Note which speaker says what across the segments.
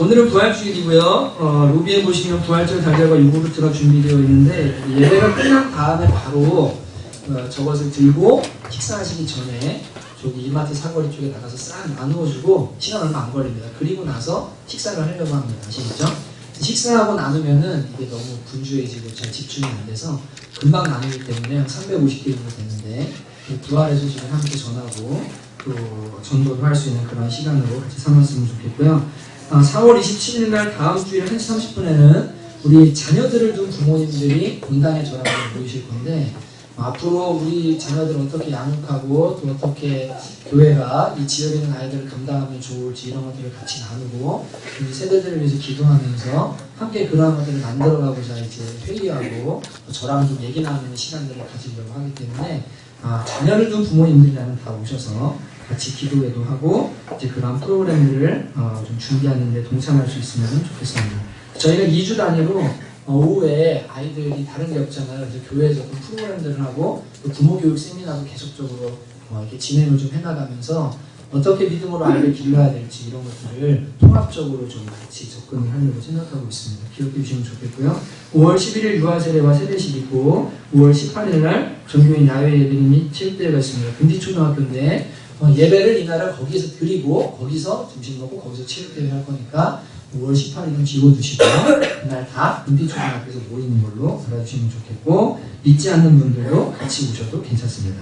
Speaker 1: 오늘은 부활주일이고요. 로비에 보시면 부활절 달걀과 요구르트가 준비되어 있는데 예배가 끝난 다음에 바로 저것을 들고 식사하시기 전에 저기 이마트 사거리 쪽에 나가서 싹 나누어주고 시간 얼마 안 걸립니다. 그리고 나서 식사를 하려고 합니다. 아시겠죠? 식사하고 나누면은 이게 너무 분주해지고 잘 집중이 안 돼서 금방 나누기 때문에 한 350개 정도 되는데 부활의 소식을 함께 전하고 또 전도를 할 수 있는 그런 시간으로 같이 삼았으면 좋겠고요. 4월 27일 날 다음 주일 1시 30분에는 우리 자녀들을 둔 부모님들이 본당에 저랑 모이실 건데 앞으로 우리 자녀들을 어떻게 양육하고 또 어떻게 교회가 이 지역에 있는 아이들을 감당하면 좋을지 이런 것들을 같이 나누고 우리 세대들을 위해서 기도하면서 함께 그러한 것들을 만들어가고자 이제 회의하고 저랑 좀 얘기 나누는 시간들을 가지려고 하기 때문에 자녀를 둔 부모님들이라면 다 오셔서 같이 기도회도 하고 이제 그런 프로그램들을 좀 준비하는 데 동참할 수 있으면 좋겠습니다. 저희는 2주 단위로 오후에 아이들이 다른 게 없잖아요. 그래서 교회에서 또 프로그램들을 하고 또 부모교육 세미나도 계속적으로 이렇게 진행을 좀 해나가면서 어떻게 믿음으로 아이를 길러야 될지 이런 것들을 통합적으로 좀 같이 접근을 하려고 생각하고 있습니다. 기억해 주시면 좋겠고요. 5월 11일 유아세례와 세례식이고 5월 18일 날 전교인 야외 예배 및 체육대회가 있습니다. 금디초등학교인데 예배를 이날을 거기서 드리고 거기서 점심 먹고 거기서 체육대회 할 거니까 5월 18일은 지워두시고 그날 다 금디초등학교에서 모이는 걸로 알아주시면 좋겠고 믿지 않는 분들도 같이 오셔도 괜찮습니다.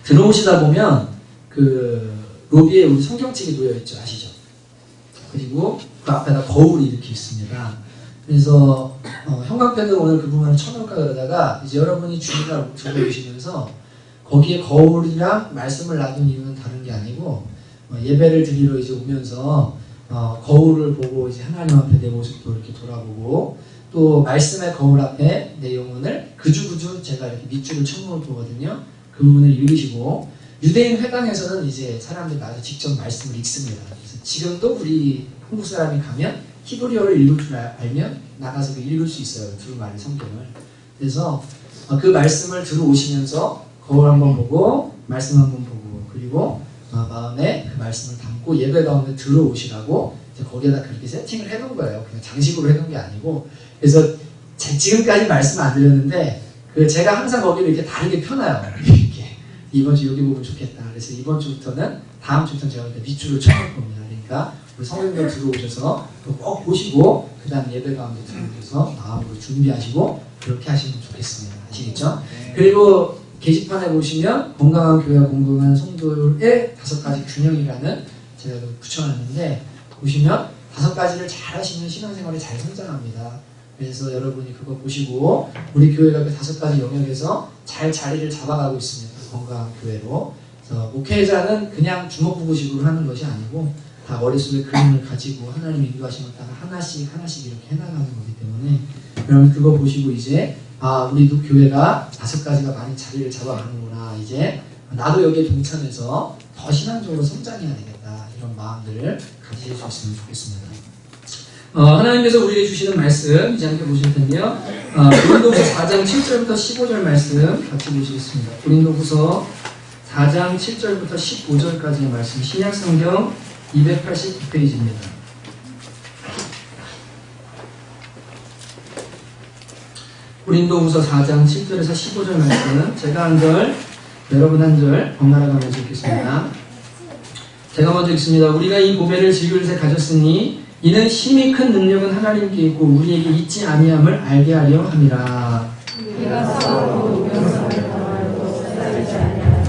Speaker 1: 들어오시다 보면 그 로비에 우리 성경책이 놓여있죠. 아시죠? 그리고 그 앞에다 거울이 이렇게 있습니다. 그래서 형광펜으로 오늘 그 부분을 쳐놓을까 그러다가 이제 여러분이 주일날 들어오시면서 거기에 거울이랑 말씀을 놔둔 이유는 다른 게 아니고 예배를 드리러 이제 오면서 거울을 보고 이제 하나님 앞에 내 모습도 이렇게 돌아보고 또 말씀의 거울 앞에 내 영혼을 그주그주 제가 이렇게 밑줄을 쳐놓을 거거든요. 그 부분을 읽으시고 유대인 회당에서는 이제 사람들이 나와서 직접 말씀을 읽습니다. 그래서 지금도 우리 한국 사람이 가면 히브리어를 읽을 줄 알면 나가서 읽을 수 있어요. 두루마리 성경을. 그래서 그 말씀을 들어오시면서 거울 한번 보고 말씀 한번 보고 그리고 마음에 그 말씀을 담고 예배 가운데 들어오시라고 거기에다 그렇게 세팅을 해놓은 거예요. 그냥 장식으로 해놓은 게 아니고 그래서 지금까지 말씀 안 드렸는데 제가 항상 거기를 이렇게 다르게 펴놔요. 이렇게 이번 주 여기 보면 좋겠다. 그래서 이번 주부터는 다음 주부터는 제가 이렇게 밑줄을 쳐놓을 겁니다. 그러니까 우리 성령님 들어오셔서 꼭 보시고 그 다음 예배 가운데 들어오셔서 마음으로 준비하시고 그렇게 하시면 좋겠습니다. 아시겠죠? 그리고 게시판에 보시면 건강한 교회와 건강한 성도의 5가지 균형이라는 제가 붙여놨는데 보시면 5가지를 잘 하시면 신앙생활이 잘 성장합니다. 그래서 여러분이 그거 보시고 우리 교회가 그 5가지 영역에서 잘 자리를 잡아가고 있습니다. 건강한 교회로. 그래서 목회자는 그냥 주먹구구식으로 하는 것이 아니고 다 머릿속에 그림을 가지고 하나님의 인도하심을 따라 하나씩 이렇게 해나가는 거기 때문에 여러분 그거 보시고 이제 우리도 교회가 5가지가 많이 자리를 잡아가는구나. 이제 나도 여기에 동참해서 더 신앙적으로 성장해야 되겠다. 이런 마음들을 가지실 수 있으면 좋겠습니다. 하나님께서 우리에게 주시는 말씀 이제 함께 보실 텐데요. 고린도후서 4장 7절부터 15절 말씀 같이 보시겠습니다. 고린도후서 4장 7절부터 15절까지의 말씀 신약성경 289페이지입니다. 고린도후서 4장 7절에서 15절 말씀 제가 한 절, 여러분 한 절 번갈아 가면서 읽겠습니다. 제가 먼저 읽습니다. 우리가 이 보배를 즐길새 가졌으니 이는 힘이 큰 능력은 하나님께 있고 우리에게 있지 아니함을 알게 하려 함이라. 우리가 싸우고 우면서를 당하여도 쓰라리지 아니하며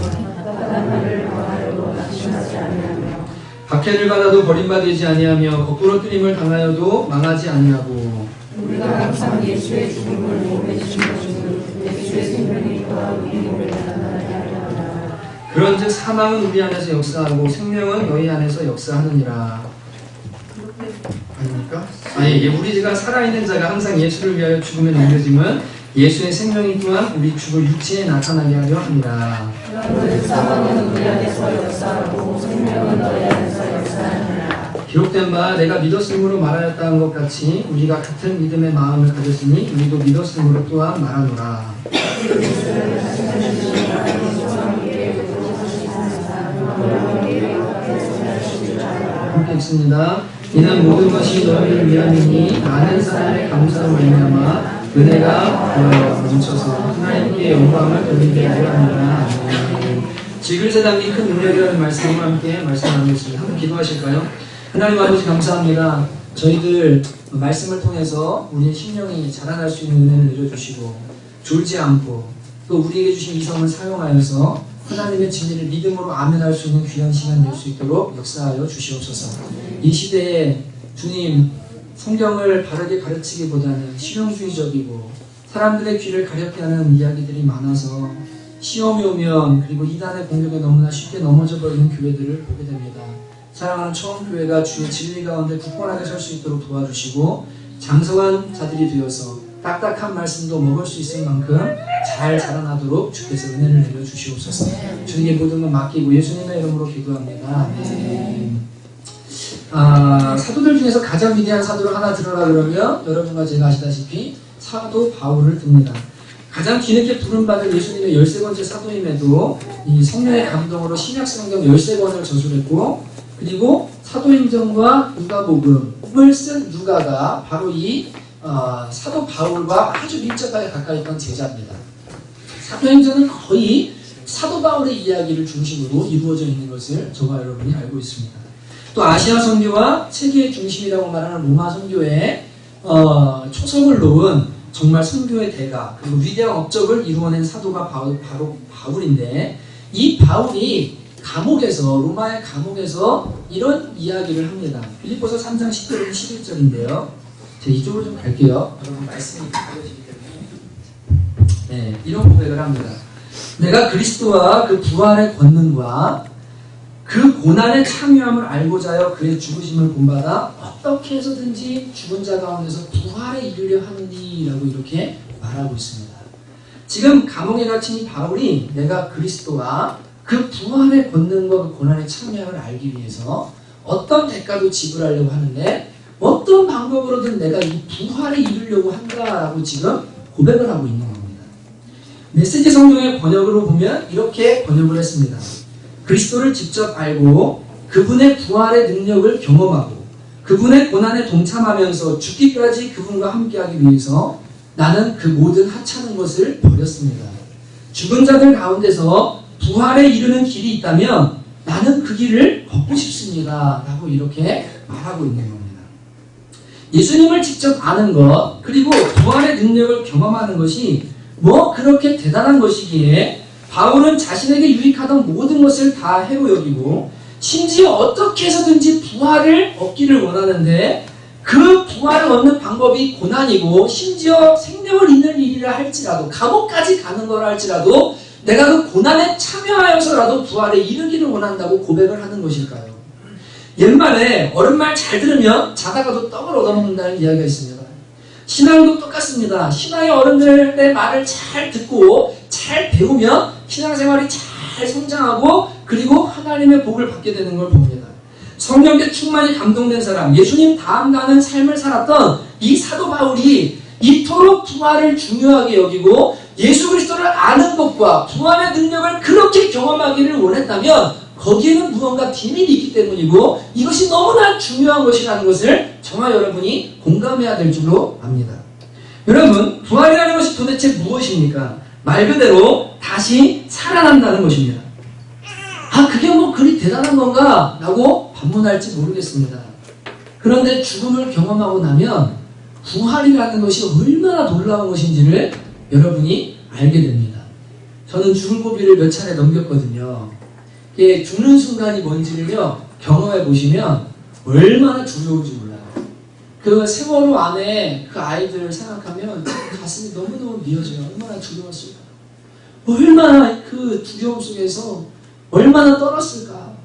Speaker 1: 바다를 당하여도 낙심하지 아니하며 박해를 받아도 버림받지 아니하며 거꾸로 뜨림을 당하여도 망하지 아니하고 우리가 항상 예수의 죽음을 몸에 지신 것은 예수의 생명이 또한 우리 몸에 나타나게 하려 함이라. 그런즉 사망은 우리 안에서 역사하고 생명은 너희 안에서 역사하느니라. 아닙니까? 우리가 살아있는 자가 항상 예수를 위하여 죽음에 넘겨짐은 예수의 생명이 또한 우리 죽을 육체에 나타나게 하려 합니다. 사망은 우리 안에서 역사하고 생명은 너희 안에서 역사하느니라. 기록된 바 내가 믿었으므로 말하였다는 것 같이 우리가 같은 믿음의 마음을 가졌으니 우리도 믿었으므로 또한 말하노라. 함께 읽습니다. 이는 모든 것이 너희를 위함이니 아는 사람의 감사로 말미암아 은혜가 넘쳐서 하나님께 영광을 돌리게 하려 합니다. 지글세당이 큰 능력이라는 말씀과 함께 말씀 나누겠습니다. 한번 기도하실까요? 하나님 아버지 감사합니다. 저희들 말씀을 통해서 우리의 심령이 자라날 수 있는 은혜를 내려주시고 졸지 않고 또 우리에게 주신 이성을 사용하여서 하나님의 진리를 믿음으로 아멘할 수 있는 귀한 시간 될 수 있도록 역사하여 주시옵소서. 이 시대에 주님 성경을 바르게 가르치기보다는 실용주의적이고 사람들의 귀를 가렵게 하는 이야기들이 많아서 시험이 오면 그리고 이단의 공격에 너무나 쉽게 넘어져 버리는 교회들을 보게 됩니다. 사랑하는 초원교회가 주의 진리 가운데 굳건하게 설 수 있도록 도와주시고 장성한 자들이 되어서 딱딱한 말씀도 먹을 수 있을 만큼 잘 자라나도록 주께서 은혜를 내려주시옵소서. 주님의 모든 것 맡기고 예수님의 이름으로 기도합니다. 사도들 중에서 가장 위대한 사도를 하나 들어라 그러면 여러분과 제가 아시다시피 사도 바울을 듭니다. 가장 뒤늦게 부름받은 예수님의 13번째 사도임에도 이 성령의 감동으로 신약성경 13권을 저술했고 그리고 사도행전과 누가복음을 쓴 누가가 바로 이 사도 바울과 아주 밀접하게 가까이 있던 제자입니다. 사도행전은 거의 사도 바울의 이야기를 중심으로 이루어져 있는 것을 저와 여러분이 알고 있습니다. 또 아시아 선교와 세계의 중심이라고 말하는 로마 선교에 초석을 놓은 정말 선교의 대가 그리고 위대한 업적을 이루어낸 사도가 바로 바울인데 이 바울이 로마의 감옥에서 이런 이야기를 합니다. 빌립보서 3장 10절에서 11절인데요. 제가 이쪽으로 좀 갈게요. 여러분 말씀이 가려지기 때문에 이런 고백을 합니다. 내가 그리스도와 그 부활의 권능과 그 고난의 참여함을 알고자 하여 그의 죽으심을 본받아 어떻게 해서든지 죽은 자 가운데서 부활에 이르려 하느니라고 이렇게 말하고 있습니다. 지금 감옥에 갇힌 바울이 내가 그리스도와 그 부활의 권능과 그 고난의 참여함을 알기 위해서 어떤 대가도 지불하려고 하는데 어떤 방법으로든 내가 이 부활에 이르려고 한다라고 지금 고백을 하고 있는 겁니다. 메시지 성경의 번역으로 보면 이렇게 번역을 했습니다. 그리스도를 직접 알고 그분의 부활의 능력을 경험하고 그분의 고난에 동참하면서 죽기까지 그분과 함께하기 위해서 나는 그 모든 하찮은 것을 버렸습니다. 죽은 자들 가운데서 부활에 이르는 길이 있다면 나는 그 길을 걷고 싶습니다. 라고 이렇게 말하고 있는 겁니다. 예수님을 직접 아는 것 그리고 부활의 능력을 경험하는 것이 뭐 그렇게 대단한 것이기에 바울은 자신에게 유익하던 모든 것을 다 해로 여기고 심지어 어떻게 해서든지 부활을 얻기를 원하는데 그 부활을 얻는 방법이 고난이고 심지어 생명을 잃는 일이라 할지라도 감옥까지 가는 거라 할지라도 내가 그 고난에 참여하여서라도 부활에 이르기를 원한다고 고백을 하는 것일까요? 옛말에 어른말 잘 들으면 자다가도 떡을 얻어먹는다는 이야기가 있습니다. 신앙도 똑같습니다. 신앙의 어른들의 말을 잘 듣고 잘 배우면 신앙생활이 잘 성장하고 그리고 하나님의 복을 받게 되는 걸 봅니다. 성령께 충만히 감동된 사람, 예수님 다음 가는 삶을 살았던 이 사도 바울이 이토록 부활을 중요하게 여기고 예수 그리스도를 아는 것과 부활의 능력을 그렇게 경험하기를 원했다면 거기에는 무언가 비밀이 있기 때문이고 이것이 너무나 중요한 것이라는 것을 저와 여러분이 공감해야 될 줄로 압니다. 여러분, 부활이라는 것이 도대체 무엇입니까? 말 그대로 다시 살아난다는 것입니다. 그게 뭐 그리 대단한 건가? 라고 반문할지 모르겠습니다. 그런데 죽음을 경험하고 나면 부활이라는 것이 얼마나 놀라운 것인지를 여러분이 알게 됩니다. 저는 죽을 고비를 몇 차례 넘겼거든요. 죽는 순간이 뭔지를요 경험해 보시면 얼마나 두려운지 몰라요. 그 세월호 안에 그 아이들을 생각하면 가슴이 너무너무 미어져요. 얼마나 두려웠을까. 얼마나 그 두려움 속에서 얼마나 떨었을까.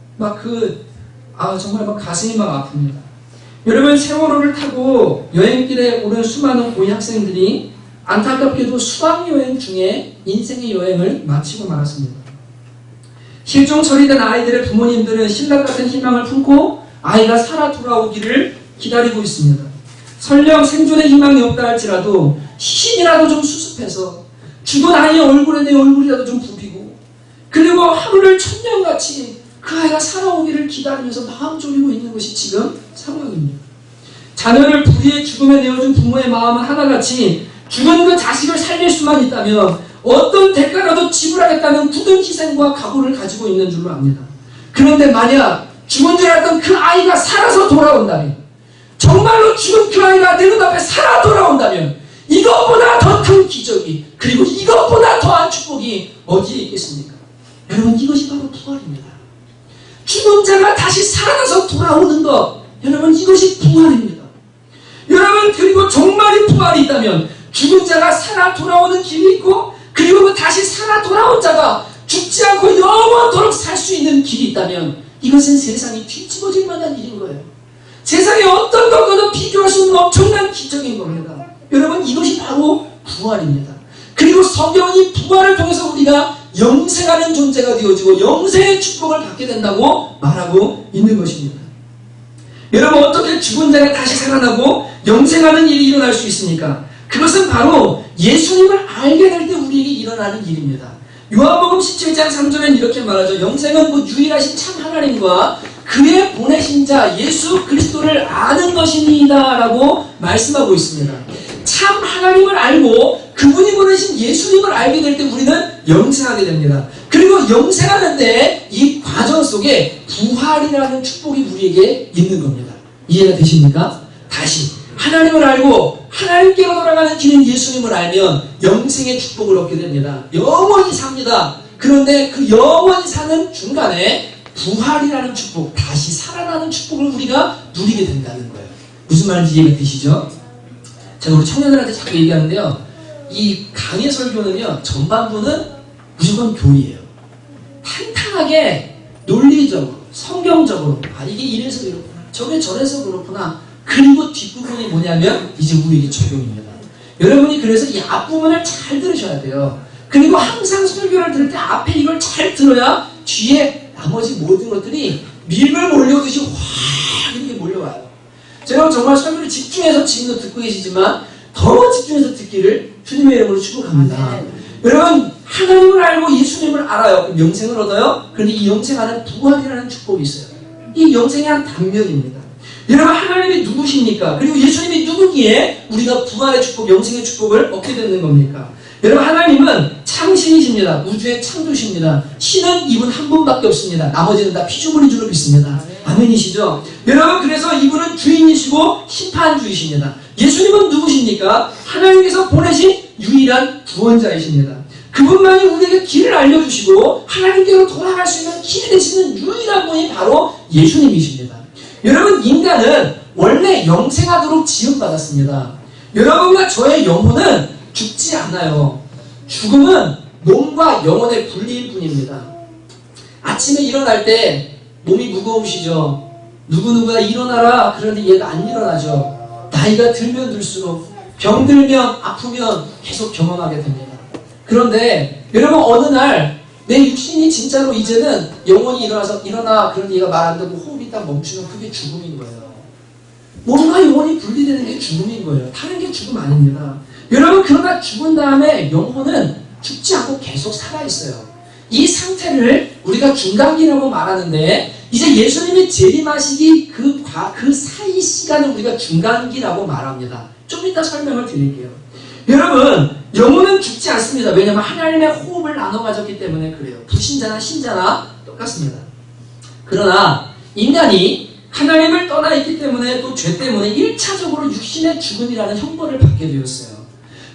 Speaker 1: 정말 가슴이 막 아픕니다. 여러분, 세월호를 타고 여행길에 오는 수많은 고위 학생들이 안타깝게도 수학여행 중에 인생의 여행을 마치고 말았습니다. 실종 처리된 아이들의 부모님들은 신랑 같은 희망을 품고 아이가 살아 돌아오기를 기다리고 있습니다. 설령 생존의 희망이 없다 할지라도 시신이라도 좀 수습해서 죽은 아이의 얼굴에 내 얼굴이라도 좀 부비고 그리고 하루를 천년같이 그 아이가 살아오기를 기다리면서 마음 졸이고 있는 것이 지금 상황입니다. 자녀를 불의의 죽음에 내어준 부모의 마음은 하나같이 죽은 그 자식을 살릴 수만 있다면 어떤 대가라도 지불하겠다는 굳은 희생과 각오를 가지고 있는 줄로 압니다. 그런데 만약 죽은 줄 알았던 그 아이가 살아서 돌아온다면, 정말로 죽은 그 아이가 내 눈앞에 살아 돌아온다면 이것보다 더 큰 기적이, 그리고 이것보다 더한 축복이 어디에 있겠습니까? 여러분, 이것이 바로 부활입니다. 죽은 자가 다시 살아나서 돌아오는 것, 여러분, 이것이 부활입니다. 여러분, 그리고 정말이 부활이 있다면 죽은 자가 살아 돌아오는 길이 있고, 그리고 그 다시 살아 돌아온 자가 죽지 않고 영원토록 살 수 있는 길이 있다면 이것은 세상이 뒤집어질 만한 일인 거예요. 세상에 어떤 것과도 비교할 수 없는 엄청난 기적인 겁니다. 여러분, 이것이 바로 부활입니다. 그리고 성경이 부활을 통해서 우리가 영생하는 존재가 되어지고 영생의 축복을 받게 된다고 말하고 있는 것입니다. 여러분, 어떻게 죽은 자가 다시 살아나고 영생하는 일이 일어날 수 있습니까? 그것은 바로 예수님을 알게 될 때 우리에게 일어나는 일입니다. 요한복음 17장 3절엔 이렇게 말하죠. 영생은 그 유일하신 참 하나님과 그의 보내신 자 예수 그리스도를 아는 것입니다 라고 말씀하고 있습니다. 참 하나님을 알고 그분이 보내신 예수님을 알게 될 때 우리는 영생하게 됩니다. 그리고 영생하는데 이 과정 속에 부활이라는 축복이 우리에게 있는 겁니다. 이해가 되십니까? 다시 하나님을 알고 하나님께로 돌아가는 길인 예수님을 알면 영생의 축복을 얻게 됩니다. 영원히 삽니다. 그런데 그 영원히 사는 중간에 부활이라는 축복, 다시 살아나는 축복을 우리가 누리게 된다는 거예요. 무슨 말인지 이해가 되시죠? 제가 우리 청년들한테 자꾸 얘기하는데요. 이 강의 설교는요, 전반부는 무조건 교리예요. 탄탄하게 논리적으로, 성경적으로, 아, 이게 이래서 그렇구나, 저게 저래서 그렇구나. 그리고 뒷부분이 뭐냐면 이제 우리에게 적용입니다. 여러분이 그래서 이 앞부분을 잘 들으셔야 돼요. 그리고 항상 설교를 들을 때 앞에 이걸 잘 들어야 뒤에 나머지 모든 것들이 밀물 몰려오듯이 확 이렇게 몰려와요. 제가 정말 설교를 집중해서 지금도 듣고 계시지만 더 집중해서 듣기를 주님의 이름으로 축복합니다. 여러분, 하나님을 알고 예수님을 알아요. 그럼 영생을 얻어요. 그런데 이 영생 안에 부활이라는 축복이 있어요. 이 영생의 한 단면입니다. 여러분, 하나님이 누구십니까? 그리고 예수님이 누구기에 우리가 부활의 축복, 영생의 축복을 얻게 되는 겁니까? 여러분, 하나님은 참신이십니다. 우주의 창조십니다. 신은 이분 한 분밖에 없습니다. 나머지는 다 피조물인 줄로 믿습니다. 아멘이시죠? 여러분, 그래서 이분은 주인이시고 심판주이십니다. 예수님은 누구십니까? 하나님께서 보내신 유일한 구원자이십니다. 그분만이 우리에게 길을 알려주시고 하나님께로 돌아갈 수 있는 길이 되시는 유일한 분이 바로 예수님이십니다. 여러분, 인간은 원래 영생하도록 지음받았습니다. 여러분과 저의 영혼은 죽지 않아요. 죽음은 몸과 영혼의 분리일 뿐입니다. 아침에 일어날 때 몸이 무거우시죠? 누구누구가 일어나라 그러는데 얘가 안 일어나죠. 나이가 들면 들수록 병들면 아프면 계속 경험하게 됩니다. 그런데 여러분, 어느 날 내 육신이 진짜로 이제는 영혼이 일어나서 일어나 그런데 얘가 말 안 듣고 호흡이 딱 멈추면 그게 죽음인 거예요. 몸과 영혼이 분리되는 게 죽음인 거예요. 다른 게 죽음 아닙니다. 여러분, 그러나 죽은 다음에 영혼은 죽지 않고 계속 살아있어요. 이 상태를 우리가 중간기라고 말하는데 이제 예수님이 재림하시기 그 사이 시간을 우리가 중간기라고 말합니다. 좀 이따 설명을 드릴게요. 여러분, 영혼은 죽지 않습니다. 왜냐하면 하나님의 호흡을 나눠 가졌기 때문에 그래요. 불신자나 신자나 똑같습니다. 그러나 인간이 하나님을 떠나 있기 때문에 또 죄 때문에 1차적으로 육신의 죽음이라는 형벌을 받게 되었어요.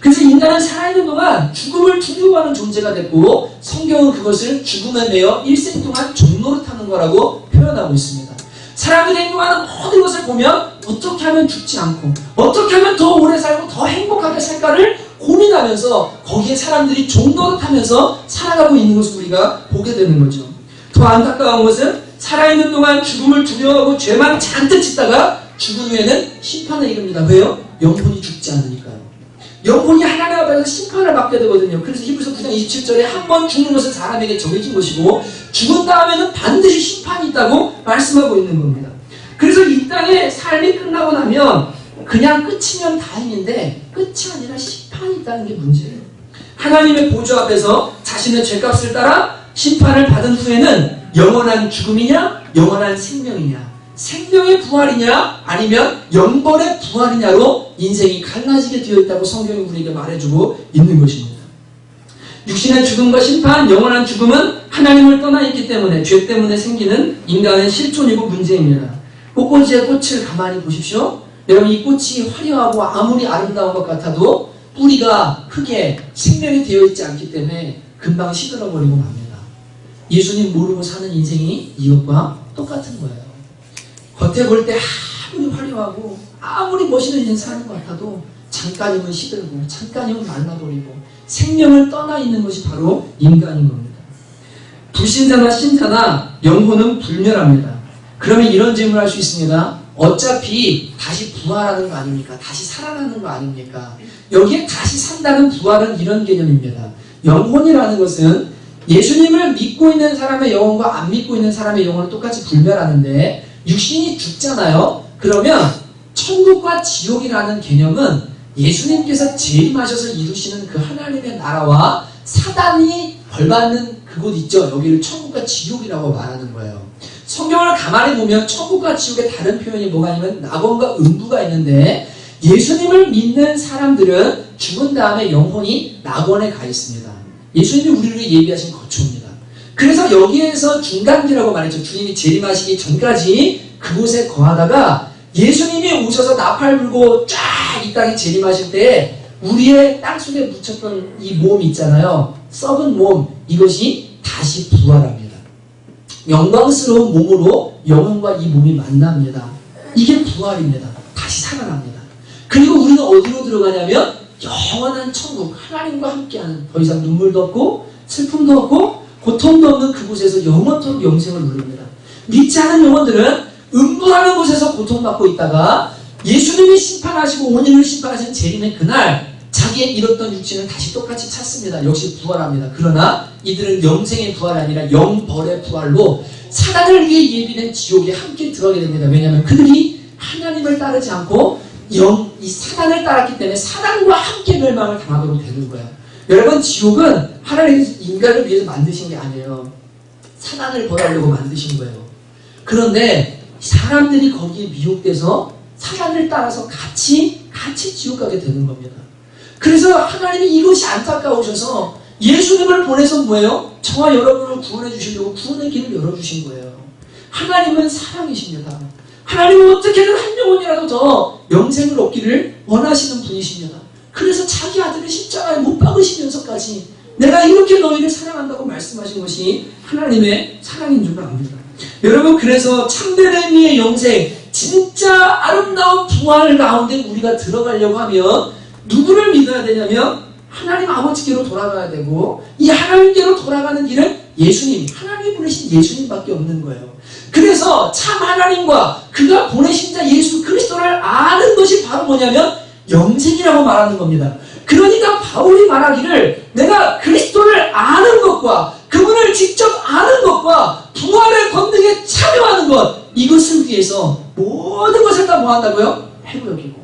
Speaker 1: 그래서 인간은 살아있는 동안 죽음을 두려워하는 존재가 됐고 성경은 그것을 죽음에 매여 일생 동안 종노릇하는 거라고 표현하고 있습니다. 사람들이 행동하는 모든 것을 보면 어떻게 하면 죽지 않고 어떻게 하면 더 오래 살고 더 행복하게 살까를 고민하면서 거기에 사람들이 종노릇하면서 살아가고 있는 것을 우리가 보게 되는 거죠. 더 안타까운 것은 살아있는 동안 죽음을 두려워하고 죄만 잔뜩 짓다가 죽은 후에는 심판에 이릅니다. 왜요? 영혼이 죽지 않으니까요. 영혼이 하나님 앞에서 심판을 받게 되거든요. 그래서 히브리서 9장 27절에 한 번 죽는 것은 사람에게 정해진 것이고 죽은 다음에는 반드시 심판이 있다고 말씀하고 있는 겁니다. 그래서 이 땅의 삶이 끝나고 나면 그냥 끝이면 다행인데 끝이 아니라 심판이 있다는 게 문제예요. 하나님의 보좌 앞에서 자신의 죄값을 따라 심판을 받은 후에는 영원한 죽음이냐 영원한 생명이냐, 생명의 부활이냐 아니면 영벌의 부활이냐로 인생이 갈라지게 되어 있다고 성경이 우리에게 말해주고 있는 것입니다. 육신의 죽음과 심판, 영원한 죽음은 하나님을 떠나 있기 때문에 죄 때문에 생기는 인간의 실존이고 문제입니다. 꽃꽂이의 꽃을 가만히 보십시오. 여러분, 이 꽃이 화려하고 아무리 아름다운 것 같아도 뿌리가 흙에 생명이 되어 있지 않기 때문에 금방 시들어버리고 맙니다. 예수님 모르고 사는 인생이 이것과 똑같은 거예요. 겉에 볼 때 아무리 화려하고 아무리 멋있는 인생 사는 것 같아도 잠깐이면 시들고 잠깐이면 말라버리고 생명을 떠나 있는 것이 바로 인간인 겁니다. 불신자나 신자나 영혼은 불멸합니다. 그러면 이런 질문을 할 수 있습니다. 어차피 다시 부활하는 거 아닙니까? 다시 살아나는 거 아닙니까? 여기에 다시 산다는 부활은 이런 개념입니다. 영혼이라는 것은 예수님을 믿고 있는 사람의 영혼과 안 믿고 있는 사람의 영혼은 똑같이 불멸하는데 육신이 죽잖아요. 그러면 천국과 지옥이라는 개념은 예수님께서 재림하셔서 이루시는 그 하나님의 나라와 사단이 벌받는 그곳 있죠. 여기를 천국과 지옥이라고 말하는 거예요. 성경을 가만히 보면 천국과 지옥의 다른 표현이 뭐가 있냐면 낙원과 음부가 있는데 예수님을 믿는 사람들은 죽은 다음에 영혼이 낙원에 가 있습니다. 예수님이 우리를 예비하신 거처입니다. 그래서 여기에서 중간기라고 말했죠. 주님이 재림하시기 전까지 그곳에 거하다가 예수님이 오셔서 나팔 불고 쫙 이 땅에 재림하실 때 우리의 땅속에 묻혔던 이 몸 있잖아요. 썩은 몸, 이것이 다시 부활합니다. 영광스러운 몸으로 영혼과 이 몸이 만납니다. 이게 부활입니다. 다시 살아납니다. 그리고 우리는 어디로 들어가냐면 영원한 천국, 하나님과 함께하는, 더 이상 눈물도 없고 슬픔도 없고 고통도 없는 그곳에서 영원토록 영생을 누립니다. 믿지 않은 영혼들은 음부라는 곳에서 고통받고 있다가 예수님이 심판하시고 온 인을 심판하신 재림의 그날 자기의 잃었던 육신을 다시 똑같이 찾습니다. 역시 부활합니다. 그러나 이들은 영생의 부활이 아니라 영벌의 부활로 사단을 위해 예비된 지옥에 함께 들어가게 됩니다. 왜냐하면 그들이 하나님을 따르지 않고 이 사단을 따랐기 때문에 사단과 함께 멸망을 당하도록 되는 거예요. 여러분, 지옥은 하나님이 인간을 위해서 만드신 게 아니에요. 사단을 벌하려고 만드신 거예요. 그런데 사람들이 거기에 미혹돼서 사단을 따라서 같이 지옥 가게 되는 겁니다. 그래서 하나님이 이것이 안타까우셔서 예수님을 보내서 뭐예요? 저와 여러분을 구원해 주시려고 구원의 길을 열어주신 거예요. 하나님은 사랑이십니다. 하나님은 어떻게든 한 영혼이라도 더 영생을 얻기를 원하시는 분이십니다. 그래서 자기 아들을 십자가에 못 박으시면서까지 내가 이렇게 너희를 사랑한다고 말씀하신 것이 하나님의 사랑인 줄 압니다. 여러분, 그래서 참된 의미의 영생, 진짜 아름다운 부활 가운데 우리가 들어가려고 하면 누구를 믿어야 되냐면 하나님 아버지께로 돌아가야 되고, 이 하나님께로 돌아가는 길은 예수님, 하나님이 보내신 예수님밖에 없는 거예요. 그래서 참 하나님과 그가 보내신 자 예수 그리스도를 아는 것이 바로 뭐냐면 영생이라고 말하는 겁니다. 그러니까 바울이 말하기를 내가 그리스도를 아는 것과 그분을 직접 아는 것과 부활의 권능에 참여하는 것, 이것을 위해서 모든 것을 다 뭐한다고요? 해고 여기고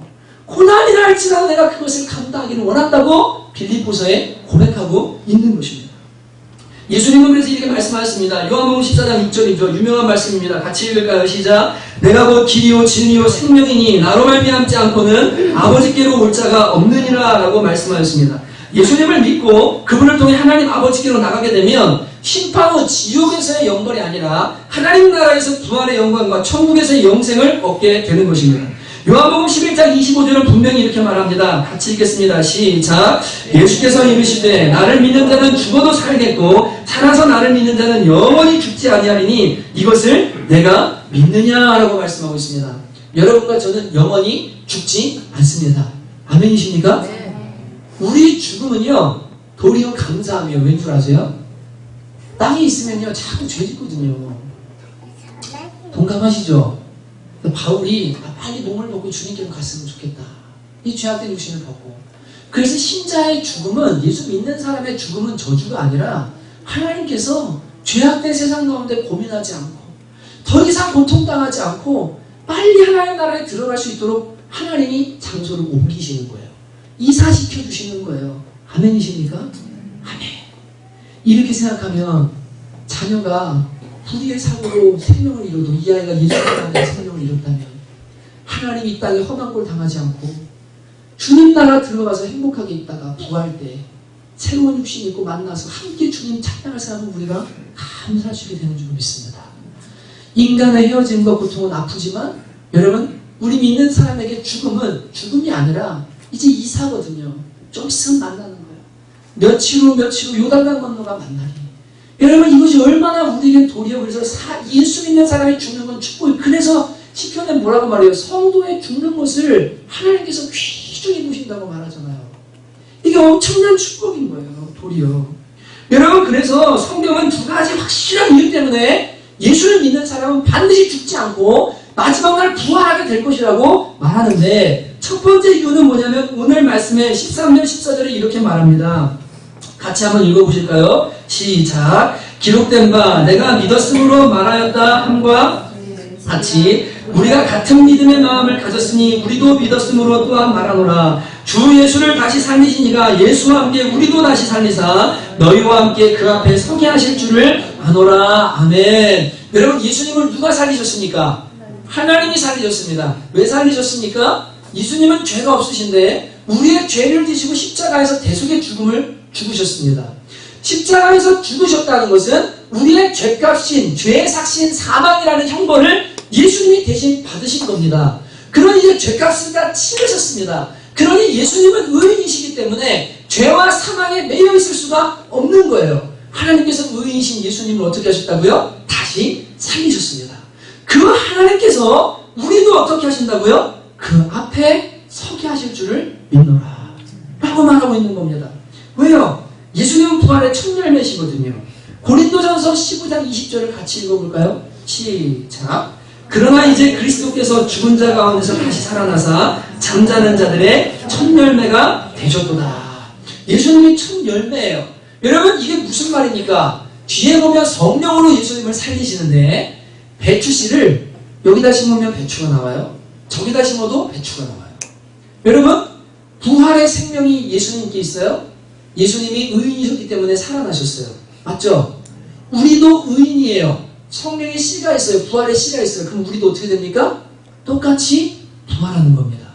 Speaker 1: 고난이라 할지라도 내가 그것을 감당하기를 원한다고 빌립보서에 고백하고 있는 것입니다. 예수님은 그래서 이렇게 말씀하셨습니다. 요한복음 14장 6절이죠. 유명한 말씀입니다. 같이 읽을까요? 시작. 내가 곧 길이요 진리요 생명이니 나로 말미암지 않고는 아버지께로 올 자가 없느니라 라고 말씀하셨습니다. 예수님을 믿고 그분을 통해 하나님 아버지께로 나가게 되면 심판 후 지옥에서의 영벌이 아니라 하나님 나라에서 부활의 영광과 천국에서의 영생을 얻게 되는 것입니다. 요한복음 11장 25절은 분명히 이렇게 말합니다. 같이 읽겠습니다. 시작. 예수께서 이르시되 나를 믿는 자는 죽어도 살겠고 살아서 나를 믿는 자는 영원히 죽지 아니하리니 이것을 내가 믿느냐라고 말씀하고 있습니다. 여러분과 저는 영원히 죽지 않습니다. 아멘이십니까? 네. 우리 죽음은요 도리어 감사하며, 왠 줄 아세요? 땅에 있으면요 자꾸 죄 짓거든요. 동감하시죠? 바울이 빨리 몸을 벗고 주님께로 갔으면 좋겠다. 이 죄악된 육신을 벗고. 그래서 신자의 죽음은, 예수 믿는 사람의 죽음은 저주가 아니라 하나님께서 죄악된 세상 가운데 고민하지 않고 더 이상 고통당하지 않고 빨리 하나님 나라에 들어갈 수 있도록 하나님이 장소를 옮기시는 거예요. 이사시켜 주시는 거예요. 아멘이십니까? 아멘. 이렇게 생각하면 자녀가 불의의 사고로 생명을 잃어도 이 아이가 예수님 안에 생명을 잃었다면 하나님이 이 땅에 험한 걸 당하지 않고 주님 나라 들어가서 행복하게 있다가 부활 때 새로운 육신 입고 만나서 함께 주님 찬양할 사람은 우리가 감사할 수 있게 되는 줄 믿습니다. 인간의 헤어짐과 고통은 아프지만 여러분 우리 믿는 사람에게 죽음은 죽음이 아니라 이제 이사거든요. 좀 있으면 만나는 거예요. 며칠 후 요단강 건너가 만나니 여러분 이것이 얼마나 우리에게 도리어. 그래서 예수 믿는 사람이 죽는 건 축복이에요. 그래서 시편에 뭐라고 말해요? 성도의 죽는 것을 하나님께서 귀중히 보신다고 말하잖아요. 이게 엄청난 축복인 거예요. 도리어. 여러분 그래서 성경은 두 가지 확실한 이유 때문에 예수를 믿는 사람은 반드시 죽지 않고 마지막 날 부활하게 될 것이라고 말하는데 첫 번째 이유는 뭐냐면 오늘 말씀에 13절 14절에 이렇게 말합니다. 같이 한번 읽어보실까요? 시작. 기록된 바 내가 믿었으므로 말하였다 함과 같이 우리가 같은 믿음의 마음을 가졌으니 우리도 믿었으므로 또한 말하노라. 주 예수를 다시 살리신 이가 예수와 함께 우리도 다시 살리사 너희와 함께 그 앞에 서게 하실 줄을 아노라. 아멘. 여러분 예수님을 누가 살리셨습니까? 하나님이 살리셨습니다. 왜 살리셨습니까? 예수님은 죄가 없으신데 우리의 죄를 지시고 십자가에서 대속의 죽음을 죽으셨습니다. 십자가에서 죽으셨다는 것은 우리의 죄값인 죄의 삭신 사망이라는 형벌을 예수님이 대신 받으신 겁니다. 그러니 이제 죄값을 다 치르셨습니다. 그러니 예수님은 의인이시기 때문에 죄와 사망에 매여 있을 수가 없는 거예요. 하나님께서 의인이신 예수님을 어떻게 하셨다고요? 다시 살리셨습니다. 그 하나님께서 우리도 어떻게 하신다고요? 그 앞에 서게 하실 줄을 믿노라 라고 말하고 있는 겁니다. 왜요? 예수님은 부활의 첫 열매시거든요. 고린도전서 15장 20절을 같이 읽어볼까요? 시작. 그러나 이제 그리스도께서 죽은 자 가운데서 다시 살아나사 잠자는 자들의 첫 열매가 되셨도다. 예수님이 첫 열매예요. 여러분 이게 무슨 말입니까? 뒤에 보면 성령으로 예수님을 살리시는데 배추씨를 여기다 심으면 배추가 나와요. 저기다 심어도 배추가 나와요. 여러분 부활의 생명이 예수님께 있어요. 예수님이 의인이셨기 때문에 살아나셨어요. 맞죠? 우리도 의인이에요. 성령의 씨가 있어요. 부활의 씨가 있어요. 그럼 우리도 어떻게 됩니까? 똑같이 부활하는 겁니다.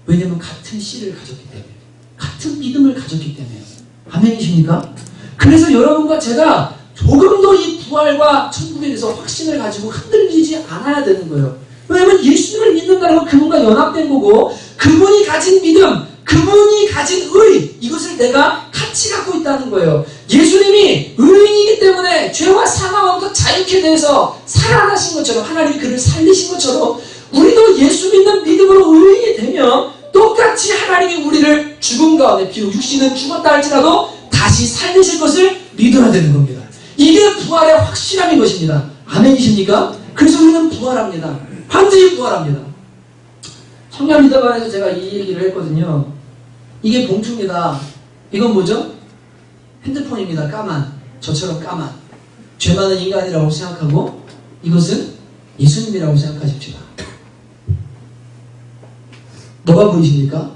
Speaker 1: 왜냐하면 같은 씨를 가졌기 때문에, 같은 믿음을 가졌기 때문에. 아멘이십니까? 그래서 여러분과 제가 조금도 이 부활과 천국에 대해서 확신을 가지고 흔들리지 않아야 되는 거예요. 왜냐하면 예수님을 믿는다는 건 그분과 연합된 거고 그분이 가진 믿음, 그분이 가진 의, 이것을 내가 같이 갖고 있다는 거예요. 예수님이 의인이기 때문에 죄와 사망으로부터 자유케 돼서 살아나신 것처럼 하나님이 그를 살리신 것처럼 우리도 예수 믿는 믿음으로 의인이 되면 똑같이 하나님이 우리를 죽음 가운데 비록 육신은 죽었다 할지라도 다시 살리실 것을 믿어야 되는 겁니다. 이게 부활의 확실함인 것입니다. 아멘이십니까? 그래서 우리는 부활합니다. 반드시 부활합니다. 청년 리더반에서 제가 이 얘기를 했거든요. 이게 봉투입니다. 이건 뭐죠? 핸드폰입니다. 까만. 저처럼 까만. 죄 많은 인간이라고 생각하고 이것은 예수님이라고 생각하십시다. 뭐가 보이십니까?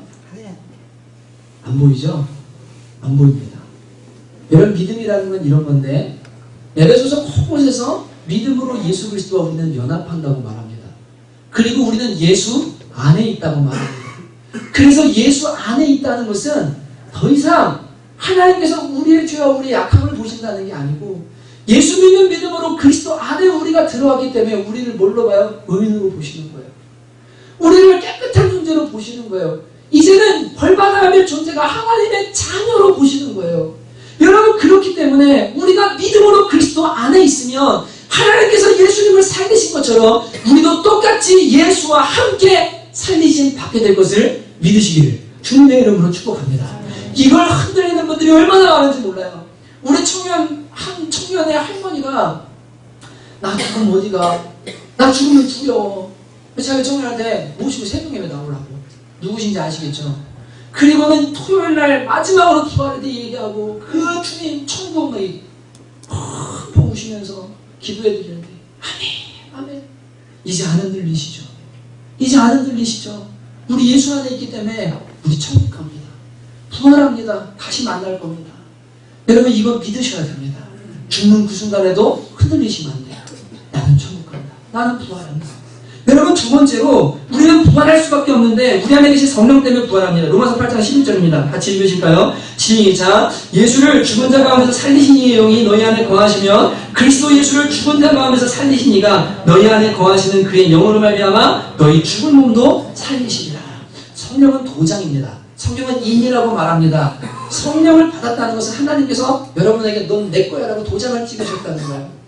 Speaker 1: 안 보이죠? 안 보입니다. 여러분 믿음이라는 건 이런 건데 에베소서 곳곳에서 믿음으로 예수 그리스도와 우리는 연합한다고 말합니다. 그리고 우리는 예수 안에 있다고 말합니다. 그래서 예수 안에 있다는 것은 더 이상 하나님께서 우리의 죄와 우리의 약함을 보신다는 게 아니고 예수 믿는 믿음으로 그리스도 안에 우리가 들어왔기 때문에 우리를 뭘로 봐요? 의인으로 보시는 거예요. 우리를 깨끗한 존재로 보시는 거예요. 이제는 벌받아야 될 존재가 하나님의 자녀로 보시는 거예요. 여러분 그렇기 때문에 우리가 믿음으로 그리스도 안에 있으면 하나님께서 예수님을 살리신 것처럼 우리도 똑같이 예수와 함께 살리심 받게 될 것을 믿으시기를 주님의 이름으로 축복합니다. 이걸 흔들리는 분들이 얼마나 많은지 몰라요. 우리 한 청년의 할머니가 나 죽으면 어디가? 나 죽으면 두려워. 제가 청년한테 모시고 새벽에 나오라고. 누구신지 아시겠죠? 그리고는 토요일날 마지막으로 부활에 대해 얘기하고 그 주님 천국의 보시면서 기도해 드리는데 아멘 아멘. 이제 안 흔들리시죠? 이제 안 흔들리시죠? 우리 예수 안에 있기 때문에 우리 천국 갑니다. 부활합니다. 다시 만날 겁니다. 여러분 이거 믿으셔야 됩니다. 죽는 그 순간에도 흔들리시면 안 돼요. 나는 천국 간다. 나는 부활한다. 여러분, 두 번째로 우리는 부활할 수밖에 없는데 우리 안에 계신 성령 때문에 부활합니다. 로마서 8장 11절입니다. 같이 읽으실까요? 시작. 예수를 죽은 자 가운데서 살리신 이의 영이 너희 안에 거하시면 그리스도 예수를 죽은 자 가운데서 살리신 이가 너희 안에 거하시는 그의 영으로 말미암아 너희 죽은 몸도 살리시리라. 성령은 도장입니다. 성령은 인이라고 말합니다. 성령을 받았다는 것은 하나님께서 여러분에게 넌 내 거야 라고 도장을 찍으셨다는 거예요.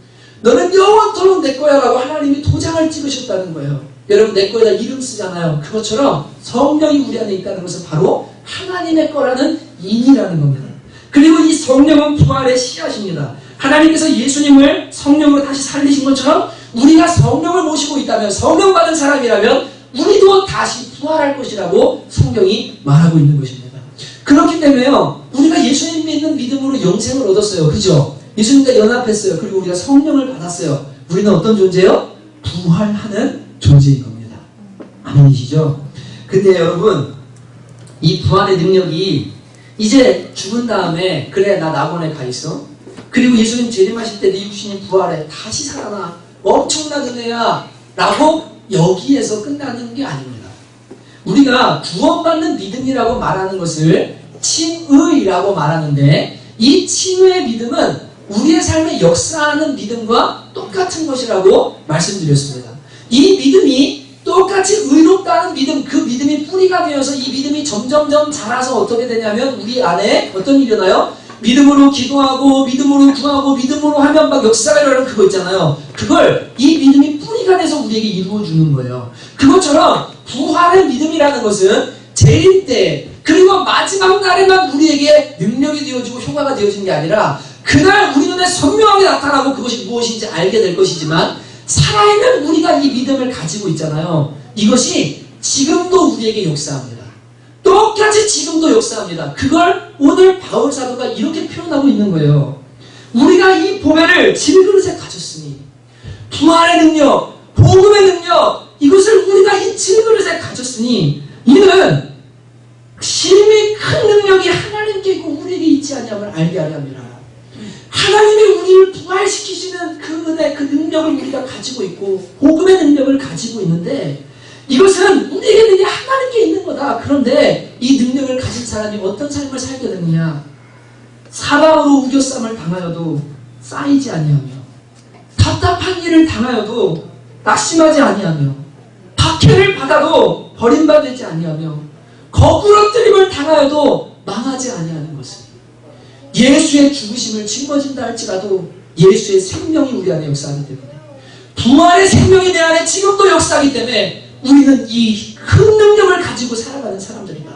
Speaker 1: 너는 영원토록 내 거야 라고 하나님이 도장을 찍으셨다는 거예요. 여러분, 내 거에다 이름 쓰잖아요. 그것처럼 성령이 우리 안에 있다는 것은 바로 하나님의 거라는 인이라는 겁니다. 그리고 이 성령은 부활의 씨앗입니다. 하나님께서 예수님을 성령으로 다시 살리신 것처럼 우리가 성령을 모시고 있다면, 성령 받은 사람이라면 우리도 다시 부활할 것이라고 성경이 말하고 있는 것입니다. 그렇기 때문에요, 우리가 예수님 믿는 믿음으로 영생을 얻었어요. 그죠? 예수님과 연합했어요. 그리고 우리가 성령을 받았어요. 우리는 어떤 존재요? 부활하는 존재인 겁니다. 아멘이시죠? 근데 여러분, 이 부활의 능력이 이제 죽은 다음에 그래 나 낙원에 가 있어. 그리고 예수님 재림하실 때 네 육신이 부활해. 다시 살아나. 엄청난 은혜야. 라고 여기에서 끝나는 게 아닙니다. 우리가 구원받는 믿음이라고 말하는 것을 칭의라고 말하는데, 이 칭의의 믿음은 우리의 삶에 역사하는 믿음과 똑같은 것이라고 말씀드렸습니다. 이 믿음이 똑같이 의롭다는 믿음, 그 믿음이 뿌리가 되어서 이 믿음이 점점점 자라서 어떻게 되냐면 우리 안에 어떤 일이 일어나요? 믿음으로 기도하고 믿음으로 구하고 믿음으로 하면 막 역사가 일어나는 그거 있잖아요. 그걸 이 믿음이 뿌리가 돼서 우리에게 이루어주는 거예요. 그것처럼 부활의 믿음이라는 것은 재림 때 그리고 마지막 날에만 우리에게 능력이 되어지고 효과가 되어지는 게 아니라 그날 우리 눈에 선명하게 나타나고 그것이 무엇인지 알게 될 것이지만, 살아있는 우리가 이 믿음을 가지고 있잖아요. 이것이 지금도 우리에게 역사합니다. 똑같이 지금도 역사합니다. 그걸 오늘 바울 사도가 이렇게 표현하고 있는 거예요. 우리가 이 보배를 질그릇에 가졌으니, 부활의 능력, 복음의 능력, 이것을 우리가 이 질그릇에 가졌으니 이는 심히 큰 능력이 하나님께 있고 우리에게 있지 아니함을 알게 하려 함이라. 하나님이 우리를 부활시키시는 그 은혜, 그 능력을 우리가 가지고 있고 복음의 능력을 가지고 있는데, 이것은 우리에게 능력이 하나님께 있는 거다. 그런데 이 능력을 가진 사람이 어떤 삶을 살게 되느냐? 사방으로 우겨쌈을 당하여도 쌓이지 아니하며, 답답한 일을 당하여도 낙심하지 아니하며, 박해를 받아도 버림받지 아니하며, 거꾸러뜨림을 당하여도 망하지 아니하는 것을, 예수의 죽으심을 짊어진다 할지라도 예수의 생명이 우리 안에 역사하기 때문에, 부활의 생명이 내 안에 지금도 역사하기 때문에 우리는 이 큰 능력을 가지고 살아가는 사람들이다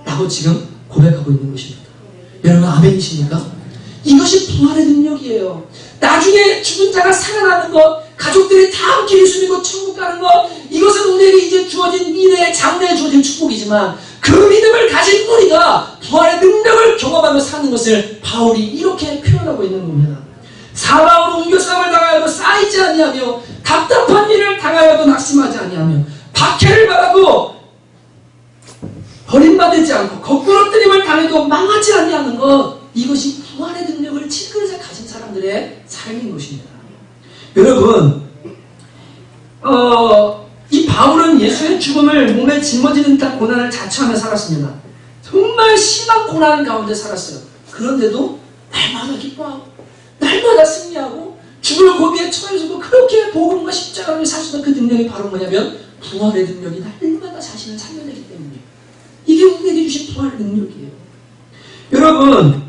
Speaker 1: 라고 지금 고백하고 있는 것입니다. 여러분, 아멘이십니까? 이것이 부활의 능력이에요. 나중에 죽은 자가 살아나는 것, 가족들이 다 함께 예수 믿고 천국 가는 것, 이것은 우리에게 이제 주어진 미래의 장래에 주어진 축복이지만, 그 믿음을 가진 우리가 부활의 능력을 경험하며 사는 것을 바울이 이렇게 표현하고 있는 겁니다. 사방으로 옮겨싸움을 당하여도 쌓이지 아니하며, 답답한 일을 당하여도 낙심하지 아니하며, 박해를 받아도 버림받지 않고 거꾸러뜨림을 당해도 망하지 아니하는 것, 이것이 부활의 능력을 질그릇에 가진 사람들의 삶인 것입니다. 여러분, 이 바울은 예수의 죽음을 몸에 짊어지는 듯한 고난을 자처하며 살았습니다. 정말 심한 고난 가운데 살았어요. 그런데도 날마다 기뻐하고 날마다 승리하고 죽을 고비에 처해서도 그렇게 복음과 십자가를 사시던 그 능력이 바로 뭐냐면 부활의 능력이 날마다 자신을 살려내기 때문이에요. 이게 우리에게 주신 부활의 능력이에요. 여러분,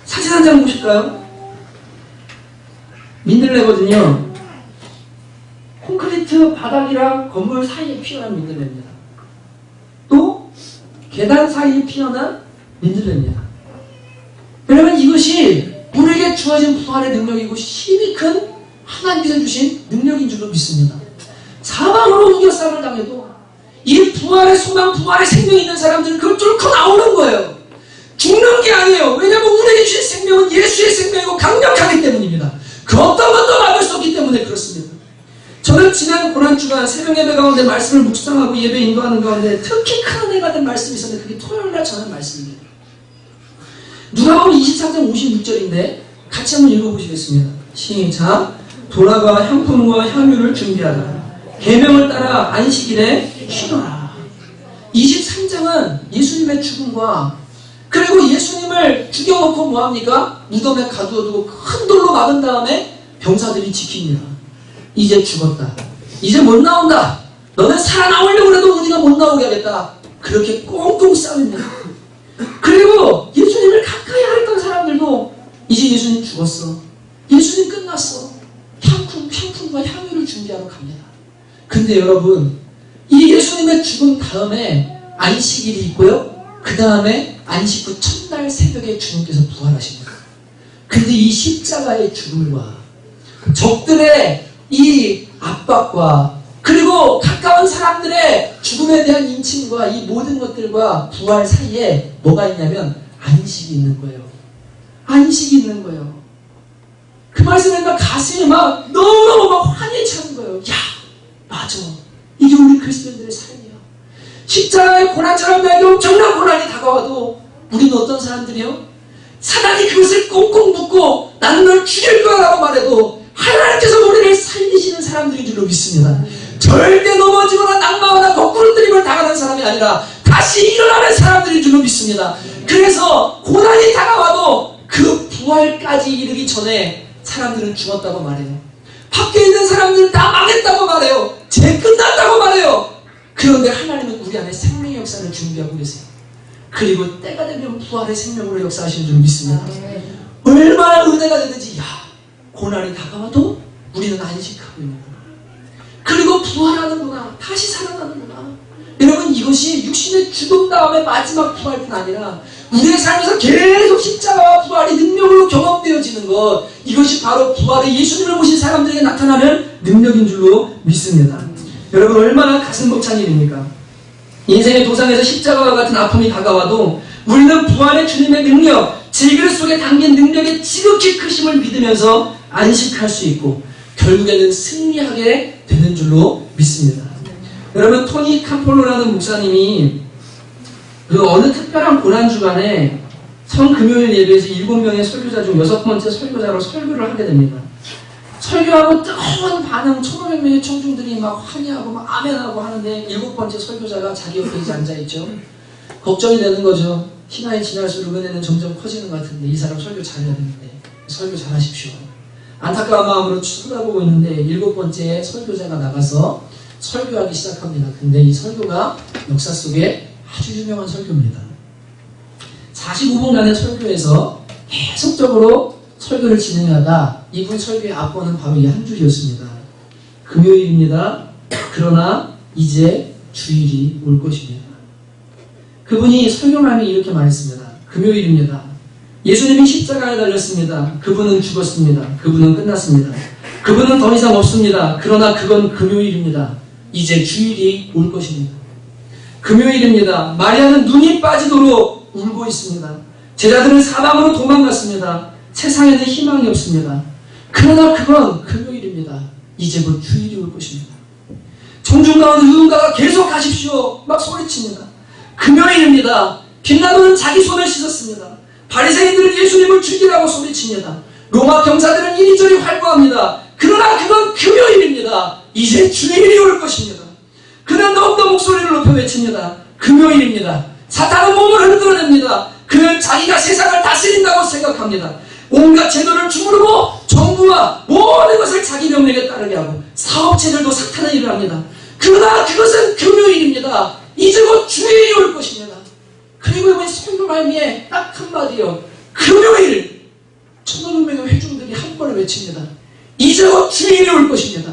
Speaker 1: 사진 한 장 보실까요? 민들레거든요. 콘크리트 바닥이랑 건물 사이에 피어난 민들레입니다. 또 계단 사이에 피어난 민들레입니다. 여러분, 이것이 우리에게 주어진 부활의 능력이고 힘이 큰 하나님께서 주신 능력인 줄로 믿습니다. 사방으로 우겨싸움을 당해도 이 부활의 소망, 부활의 생명이 있는 사람들은 그걸 뚫고 나오는 거예요. 죽는 게 아니에요. 왜냐하면 우리에게 주신 생명은 예수의 생명이고 강력하기 때문입니다. 그 어떤 것도 막을 수 없기 때문에 그렇습니다. 저는 지난 고난주간 새벽 예배 가운데 말씀을 묵상하고 예배 인도하는 가운데 특히 큰 은혜가 된 말씀이 있었는데, 그게 토요일날 전한 말씀입니다. 누가복음 23장 56절인데 같이 한번 읽어보시겠습니다. 시작. 돌아가 향품과 향유를 준비하라. 계명을 따라 안식일에 쉬어라. 23장은 예수님의 죽음과 그리고 예수님을 죽여놓고 뭐합니까? 무덤에 가두어도 큰 돌로 막은 다음에 병사들이 지킵니다. 이제 죽었다. 이제 못 나온다. 너는 살아나오려고 해도 우리가 못 나오게 하겠다. 그렇게 꽁꽁 싸웁니다. 그리고 예수님을 가까이 하랬던 사람들도 이제 예수님 죽었어. 예수님 끝났어. 향품과 향유를 준비하러 갑니다. 근데 여러분, 이 예수님의 죽음 다음에 안식일이 있고요. 그 다음에 안식 후 첫날 새벽에 주님께서 부활하십니다. 근데 이 십자가의 죽음과 적들의 이 압박과 그리고 가까운 사람들의 죽음에 대한 인침과 이 모든 것들과 부활 사이에 뭐가 있냐면 안식이 있는 거예요. 안식이 있는 거예요. 그 말씀에 막 가슴이 막 너무너무 막 환히 차는 거예요. 야, 맞아. 이게 우리 그리스도인들의 삶이야. 십자가의 고난처럼 나에게 엄청난 고난이 다가와도 우리는 어떤 사람들이요? 사단이 그것을 꽁꽁 묶고 나는 널 죽일 거야 라고 말해도 하나님께서 우리를 살리시는 사람들인 줄로 믿습니다. 절대 넘어지거나 낙마하거나 거꾸로 뜨림을 당하는 사람이 아니라 다시 일어나는 사람들인 줄로 믿습니다. 그래서 고난이 다가와도 그 부활까지 이르기 전에 사람들은 죽었다고 말해요. 밖에 있는 사람들은 다 망했다고 말해요. 죄 끝났다고 말해요. 그런데 하나님은 우리 안에 생명의 역사를 준비하고 계세요. 그리고 때가 되면 부활의 생명으로 역사하시는 줄 믿습니다. 얼마나 은혜가 되는지, 야, 고난이 다가와도 우리는 안식하고 있는구나. 그리고 부활하는구나. 다시 살아나는구나. 여러분, 이것이 육신의 죽음 다음에 마지막 부활뿐 아니라 우리의 삶에서 계속 십자가와 부활이 능력으로 경험되어지는 것, 이것이 바로 부활의 예수님을 모신 사람들에게 나타나는 능력인 줄로 믿습니다. 여러분, 얼마나 가슴 벅찬 일입니까? 인생의 도상에서 십자가와 같은 아픔이 다가와도 우리는 부활의 주님의 능력, 질그릇 속에 담긴 능력의 지극히 크심을 믿으면서 안식할 수 있고 결국에는 승리하게 되는 줄로 믿습니다. 여러분, 토니 캄폴로라는 목사님이 그 어느 특별한 고난주간에 성금요일 예배에서 7명의 설교자 중 6번째 설교자로 설교를 하게 됩니다. 설교하고 뜨거운 반응, 1,500명의 청중들이 막 환희하고 막 아멘하고 하는데 7번째 설교자가 자기 옆에 이제 앉아있죠. 걱정이 되는 거죠. 시간이 지날수록 은혜는 점점 커지는 것 같은데 이 사람 설교 잘해야 되는데 설교 잘하십시오. 안타까운 마음으로 쳐다보고 있는데 7번째 설교자가 나가서 설교하기 시작합니다. 근데 이 설교가 역사 속에 아주 유명한 설교입니다. 45분간의 설교에서 계속적으로 설교를 진행하다 이분 설교의 앞번은 바로 이 한 줄이었습니다. 금요일입니다. 그러나 이제 주일이 올 것입니다. 그분이 설교만이 이렇게 말했습니다. 금요일입니다. 예수님이 십자가에 달렸습니다. 그분은 죽었습니다. 그분은 끝났습니다. 그분은 더 이상 없습니다. 그러나 그건 금요일입니다. 이제 주일이 올 것입니다. 금요일입니다. 마리아는 눈이 빠지도록 울고 있습니다. 제자들은 사방으로 도망갔습니다. 세상에는 희망이 없습니다. 그러나 그건 금요일입니다. 이제 곧 주일이 올 것입니다. 청중 가운데 누군가가 계속 가십시오. 막 소리칩니다. 금요일입니다. 빌라도는 자기 손을 씻었습니다. 바리새인들은 예수님을 죽이라고 소리칩니다. 로마 병사들은 이리저리 활보합니다. 그러나 그건 금요일입니다. 이제 주일이 올 것입니다. 그는 더욱더 목소리를 높여 외칩니다. 금요일입니다. 사탄은 몸을 흔들어냅니다. 그는 자기가 세상을 다스린다고 생각합니다. 온갖 제도를 주무르고 정부와 모든 것을 자기 명령에 따르게 하고 사업체들도 사탄의 일을 합니다. 그러나 그것은 금요일입니다. 이제 곧 주일이 올 것입니다. 그리고 이번 설교 말미에 딱 한마디요. 금요일 1,500명의 회중들이 한 번에 외칩니다. 이제 곧 주일이 올 것입니다.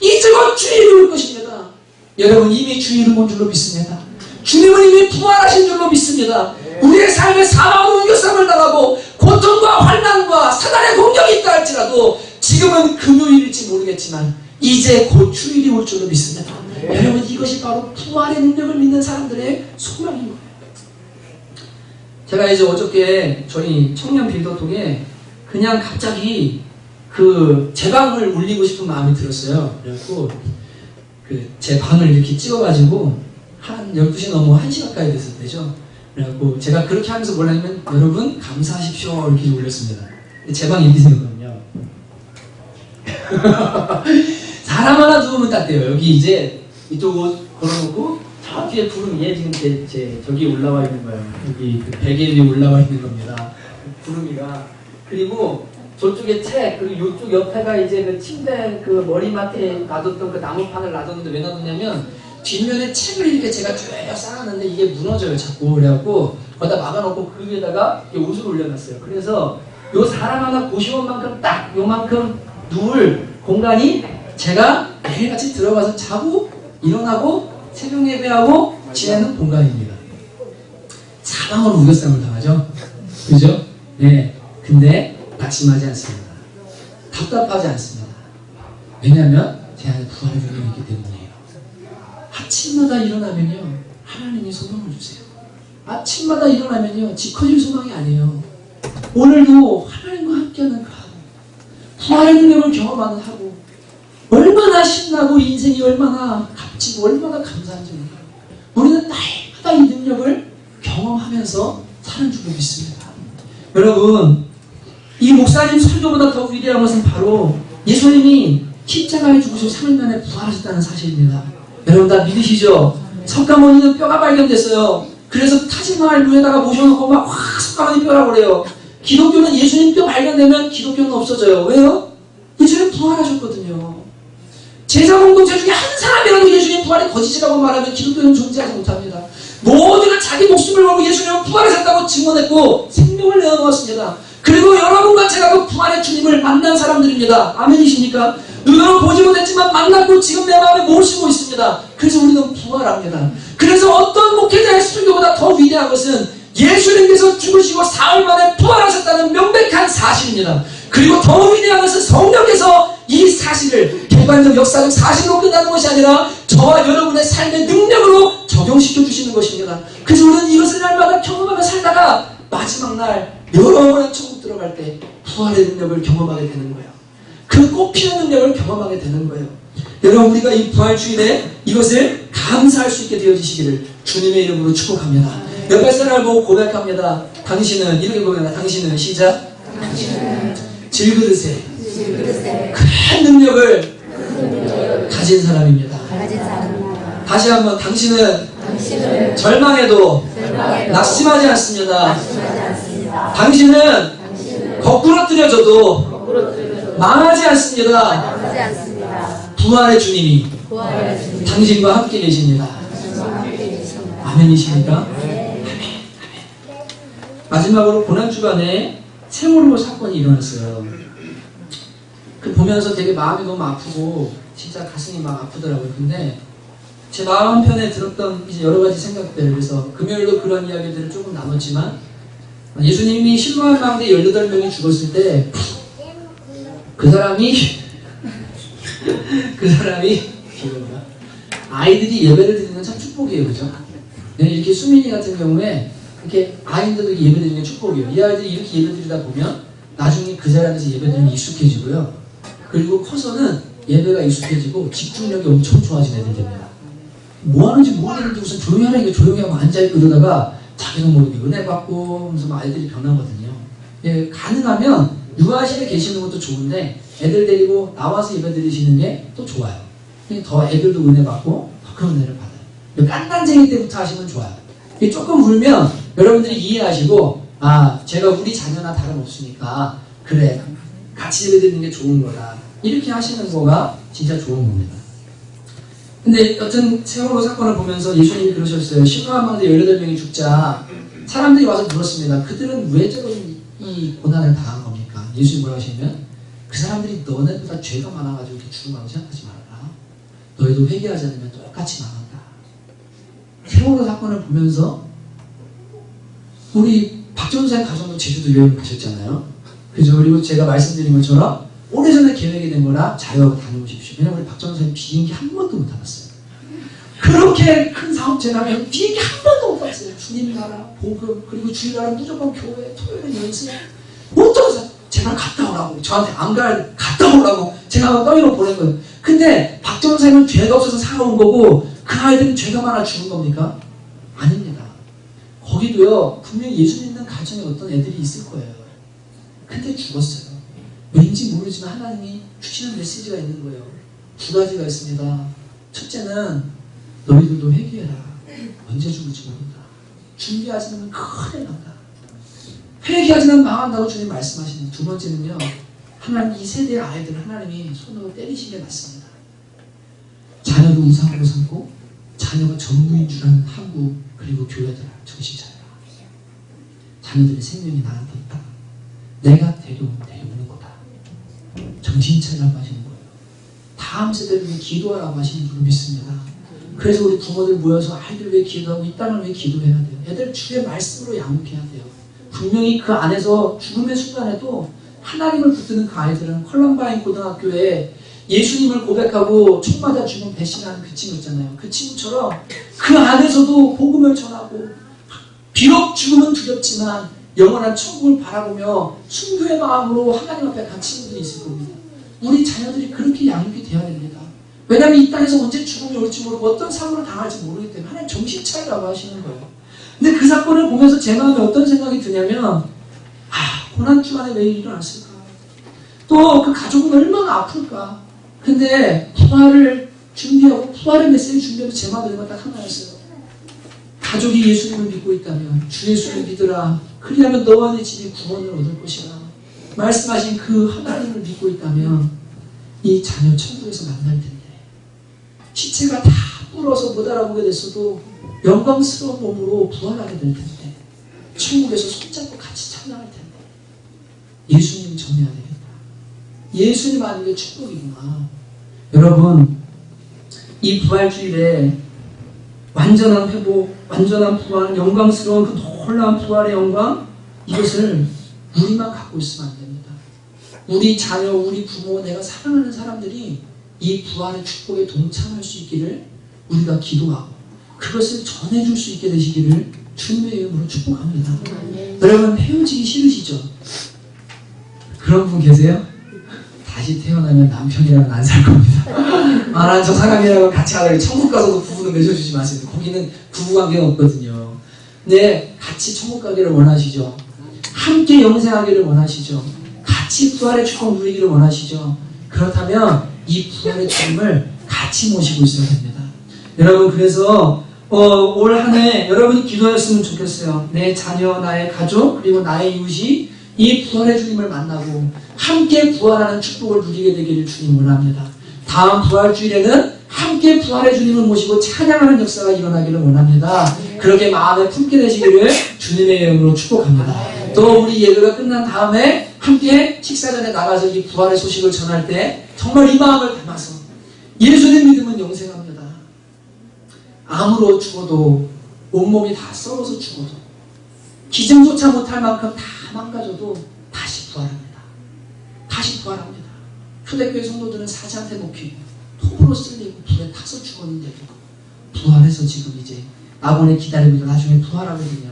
Speaker 1: 이제 곧 주일이 올 것입니다. 여러분, 이미 주일은 온 줄로 믿습니다. 주님은 이미 부활하신 줄로 믿습니다. 우리의 삶에 사망으로 옮겨쌈을 당하고 고통과 환난과 사단의 공격이 있다 할지라도 지금은 금요일일지 모르겠지만 이제 곧 주일이 올 줄로 믿습니다. 여러분, 이것이 바로 부활의 능력을 믿는 사람들의 소망인 거예요. 제가 이제 어저께 저희 청년 빌더톡에 그냥 갑자기 제 방을 울리고 싶은 마음이 들었어요. 그래갖고 제 방을 이렇게 찍어가지고 한 12시 넘어 1시 가까이 됐을 때죠. 그래갖고 제가 그렇게 하면서 뭐냐면 여러분 감사하십시오 이렇게 올렸습니다. 제 방 인디스거든요. 사람 하나 누우면 딱 돼요. 여기 이제 이쪽 옷 걸어놓고 저 뒤에 구름 얘 지금 저기 올라와 있는 거예요. 여기 그 베개 위에 올라와 있는 겁니다. 구름이가. 그리고 저쪽에 책, 그리고 이쪽 옆에가 이제 그 침대 그 머리맡에 놔뒀던 그 나무판을 놔뒀는데 왜 놔뒀냐면 뒷면에 책을 이렇게 제가 쭉 쌓았는데 이게 무너져요 자꾸. 그래갖고 거기다 막아놓고 그 위에다가 옷을 올려놨어요. 그래서 요 사람 하나 고시원 만큼 딱 요만큼 누울 공간이 제가 매일같이 들어가서 자고 일어나고 새벽 예배하고 지내는 공간입니다. 사방으로 우겨싸움을 당하죠. 그죠? 네. 근데 낙심하지 않습니다. 답답하지 않습니다. 왜냐하면 제 안에 부활의 능력이 있기 때문이에요. 아침마다 일어나면요 하나님이 소망을 주세요. 아침마다 일어나면요 지커질 소망이 아니에요. 오늘도 하나님과 함께하는 그 하루, 부활의 능력을 경험하는 하루, 얼마나 신나고 인생이 얼마나 값지고 얼마나 감사한지 몰라요. 우리는 날마다 이 능력을 경험하면서 사는 줄 믿습니다. 여러분, 이 목사님 설교보다 더 위대한 것은 바로 예수님이 십자가에 죽으시고 3일 만에 부활하셨다는 사실입니다. 여러분 다 믿으시죠? 석가모니는 뼈가 발견됐어요. 그래서 타지마할 문에다가 모셔놓고 막 석가모니 뼈라고 그래요. 기독교는 예수님 뼈 발견되면 기독교는 없어져요. 왜요? 예수님 부활하셨거든요. 제자 공동체 중에 한 사람이라도 예수님 부활의 거짓이라고 말하면 기독교는 존재하지 못합니다. 모두가 자기 목숨을 걸고 예수님은 부활하셨다고 증언했고 생명을 내어놓았습니다. 그리고 여러분과 제가 그 부활의 주님을 만난 사람들입니다. 아멘이십니까? 눈으로 보지 못했지만 만났고 지금 내 마음에 모시고 있습니다. 그래서 우리는 부활합니다. 그래서 어떤 목회자의 설교보다 더 위대한 것은 예수님께서 죽으시고 사흘 만에 부활하셨다는 명백한 사실입니다. 그리고 더 위대한 것은 성령께서 이 사실을 객관적 역사적 사실로 끝나는 것이 아니라 저와 여러분의 삶의 능력으로 적용시켜 주시는 것입니다. 그래서 우리는 이것을 날마다 경험하며 살다가 마지막 날 영원한 천국 들어갈 때 부활의 능력을 경험하게 되는 거예요. 그 꽃피는 능력을 경험하게 되는 거예요. 여러분 우리가 이 부활 주일에 이것을 감사할 수 있게 되어지시기를 주님의 이름으로 축복합니다. 옆에 사람을 보고 고백합니다. 당신은 이렇게 고백합니다. 당신은 시작. 질그릇에 큰 능력을 가진 사람입니다. 다시 한번 당신은 절망해도 낙심하지 않습니다. 당신은 거꾸로 뜨려져도 망하지 않습니다. 부활의 주님이 당신과 함께 계십니다. 아멘이십니까? 아멘. 마지막으로 고난주간에 세월호 사건이 일어났어요. 그 보면서 되게 마음이 너무 아프고 진짜 가슴이 막 아프더라고요. 근데 제 마음 한편에 들었던 이제 여러 가지 생각들, 그래서 금요일도 그런 이야기들을 조금 나눴지만 예수님이 실로암 망대 18명이 죽었을 때 그 사람이 아이들이 예배를 드리는 건 참 축복이에요. 그죠? 이렇게 수민이 같은 경우에 이렇게 아이들도 예배 드리는 게 축복이에요. 이 아이들이 이렇게 예배 드리다 보면 나중에 그 자리에서 예배 드리면 익숙해지고요. 그리고 커서는 예배가 익숙해지고 집중력이 엄청 좋아지는 애들 됩니다. 뭐 하는지 모르겠는데 우선 조용히 하라니까 조용히 하고 앉아있고 이러다가 자기도 모르게 은혜 받고 하면서 막 아이들이 변하거든요. 예, 가능하면 육아실에 계시는 것도 좋은데 애들 데리고 나와서 예배 드리시는 게 또 좋아요. 더 애들도 은혜 받고 더 큰 은혜를 받아요. 깐난쟁이 때부터 하시면 좋아요. 조금 울면 여러분들이 이해하시고 아 제가 우리 자녀나 다름없으니까 그래 같이 예배 드리는 게 좋은 거다. 이렇게 하시는 거가 진짜 좋은 겁니다. 근데 여튼 세월호 사건을 보면서 예수님이 그러셨어요. 실로암 망대 18명이 죽자 사람들이 와서 물었습니다. 그들은 왜 저런 이 고난을 당한 겁니까? 예수님이 뭐라고 하시냐면 그 사람들이 너네보다 죄가 많아가지고 이렇게 죽은 거라고 생각하지 말아라. 너희도 회개하지 않으면 똑같이 망한다. 세월호 사건을 보면서 우리 박전사의 가정도 제주도 여행 가셨잖아요. 그죠? 그리고 제가 말씀드린 것처럼 오래전에 계획이 된 거라 자유하고 다녀오십시오. 왜냐면 우리 박전사님 비행기 한 번도 못 타봤어요. 그렇게 큰 사업체라면 비행기 한 번도 못 탔어요. 주님 나라, 복음, 그리고 주일날은 무조건 교회, 토요일은 연습. 못 들어서 제발 갔다 오라고. 저한테 안 갔다 오라고. 제가 떠이로 보낸 거예요. 근데 박전사님은 죄가 없어서 살아온 거고 그 아이들은 죄가 많아 죽은 겁니까? 아닙니다. 거기도요 분명히 예수 믿는 가정에 어떤 애들이 있을 거예요. 근데 죽었어요. 왠지 모르지만 하나님이 주시는 메시지가 있는 거예요. 두 가지가 있습니다. 첫째는 너희들도 회개해라. 언제 죽을지 모른다. 준비하지 않으면 큰일 난다. 회개하지 않으면 망한다고 주님 말씀하시는. 두 번째는요, 하나님 이 세대의 아이들을 하나님이 손으로 때리신 게 맞습니다. 자녀를 우상으로 삼고 자녀가 전부인 줄 아는 한국 그리고 교회들아, 정신 차려라. 자녀들의 생명이 나한테 있다. 내가 데려오는 거다. 정신 차리라고 하시는 거예요. 다음 세대를 위해 기도하라고 하시는 줄로 믿습니다. 그래서 우리 부모들 모여서 아이들 위해 기도하고 이 땅을 위해 기도해야 돼요. 애들 주의 말씀으로 양육해야 돼요. 분명히 그 안에서 죽음의 순간에도 하나님을 붙드는 그 아이들은 컬럼바인 고등학교에 예수님을 고백하고 총 맞아 죽은 배신하는 그 친구 있잖아요. 그 친구처럼 그 안에서도 복음을 전하고 비록 죽음은 두렵지만 영원한 천국을 바라보며 순교의 마음으로 하나님 앞에 간 친구들이 있을 겁니다. 우리 자녀들이 그렇게 양육이 되어야 됩니다. 왜냐하면 이 땅에서 언제 죽음이 올지 모르고 어떤 사고를 당할지 모르기 때문에 하나님 정신 차리라고 하시는 거예요. 근데 그 사건을 보면서 제 마음에 어떤 생각이 드냐면, 고난 주간에 왜 일어났을까? 또 그 가족은 얼마나 아플까? 근데 부활을 준비하고 부활의 메시지 준비하고 제 마음에 딱 하나였어요. 가족이 예수님을 믿고 있다면 주 예수를 믿으라. 그리하면 너와 네 집이 구원을 얻을 것이라. 말씀하신 그 하나님을 믿고 있다면 이 자녀 천국에서 만날 텐데, 시체가 다 불어서 못 알아보게 됐어도 영광스러운 몸으로 부활하게 될 텐데, 천국에서 손잡고 같이 찬양할 텐데, 예수님 전해야 되겠다. 예수님 아는 게 축복이구나. 여러분, 이 부활주일에 완전한 회복, 완전한 부활, 영광스러운 그 놀라운 부활의 영광, 이것을 우리만 갖고 있으면 안 됩니다. 우리 자녀, 우리 부모, 내가 사랑하는 사람들이 이 부활의 축복에 동참할 수 있기를 우리가 기도하고 그것을 전해줄 수 있게 되시기를 주님의 이름으로 축복합니다. 여러분, 헤어지기 싫으시죠? 그런 분 계세요? 다시 태어나면 남편이랑은 안 살 겁니다. 난 저 사람이랑 같이 가다가 천국 가서도 부부는 맺어주지 마세요. 거기는 부부관계가 없거든요. 근데 같이 천국 가기를 원하시죠? 함께 영생하기를 원하시죠? 같이 부활의 축복 누리기를 원하시죠? 그렇다면 이 부활의 주님을 같이 모시고 있어야 됩니다. 여러분, 그래서 올 한 해 여러분이 기도했으면 좋겠어요. 내 자녀, 나의 가족, 그리고 나의 이웃이 이 부활의 주님을 만나고 함께 부활하는 축복을 누리게 되기를 주님 원합니다. 다음 부활주일에는 함께 부활의 주님을 모시고 찬양하는 역사가 일어나기를 원합니다. 그렇게 마음에 품게 되시기를 주님의 이름으로 축복합니다. 또 우리 예배가 끝난 다음에 함께 식사 전에 나가서 이 부활의 소식을 전할 때 정말 이 마음을 담아서 예수님 믿으면 영생합니다. 암으로 죽어도 온몸이 다 썩어서 죽어도 기증조차 못할 만큼 다 망가져도 다시 부활합니다. 다시 부활합니다. 초대교회 성도들은 사자한테 먹히고 톱으로 쓸리고 불에 타서 죽었는데도 부활해서 지금 이제 낙원에 기다리고 있는 나중에 부활하거든요.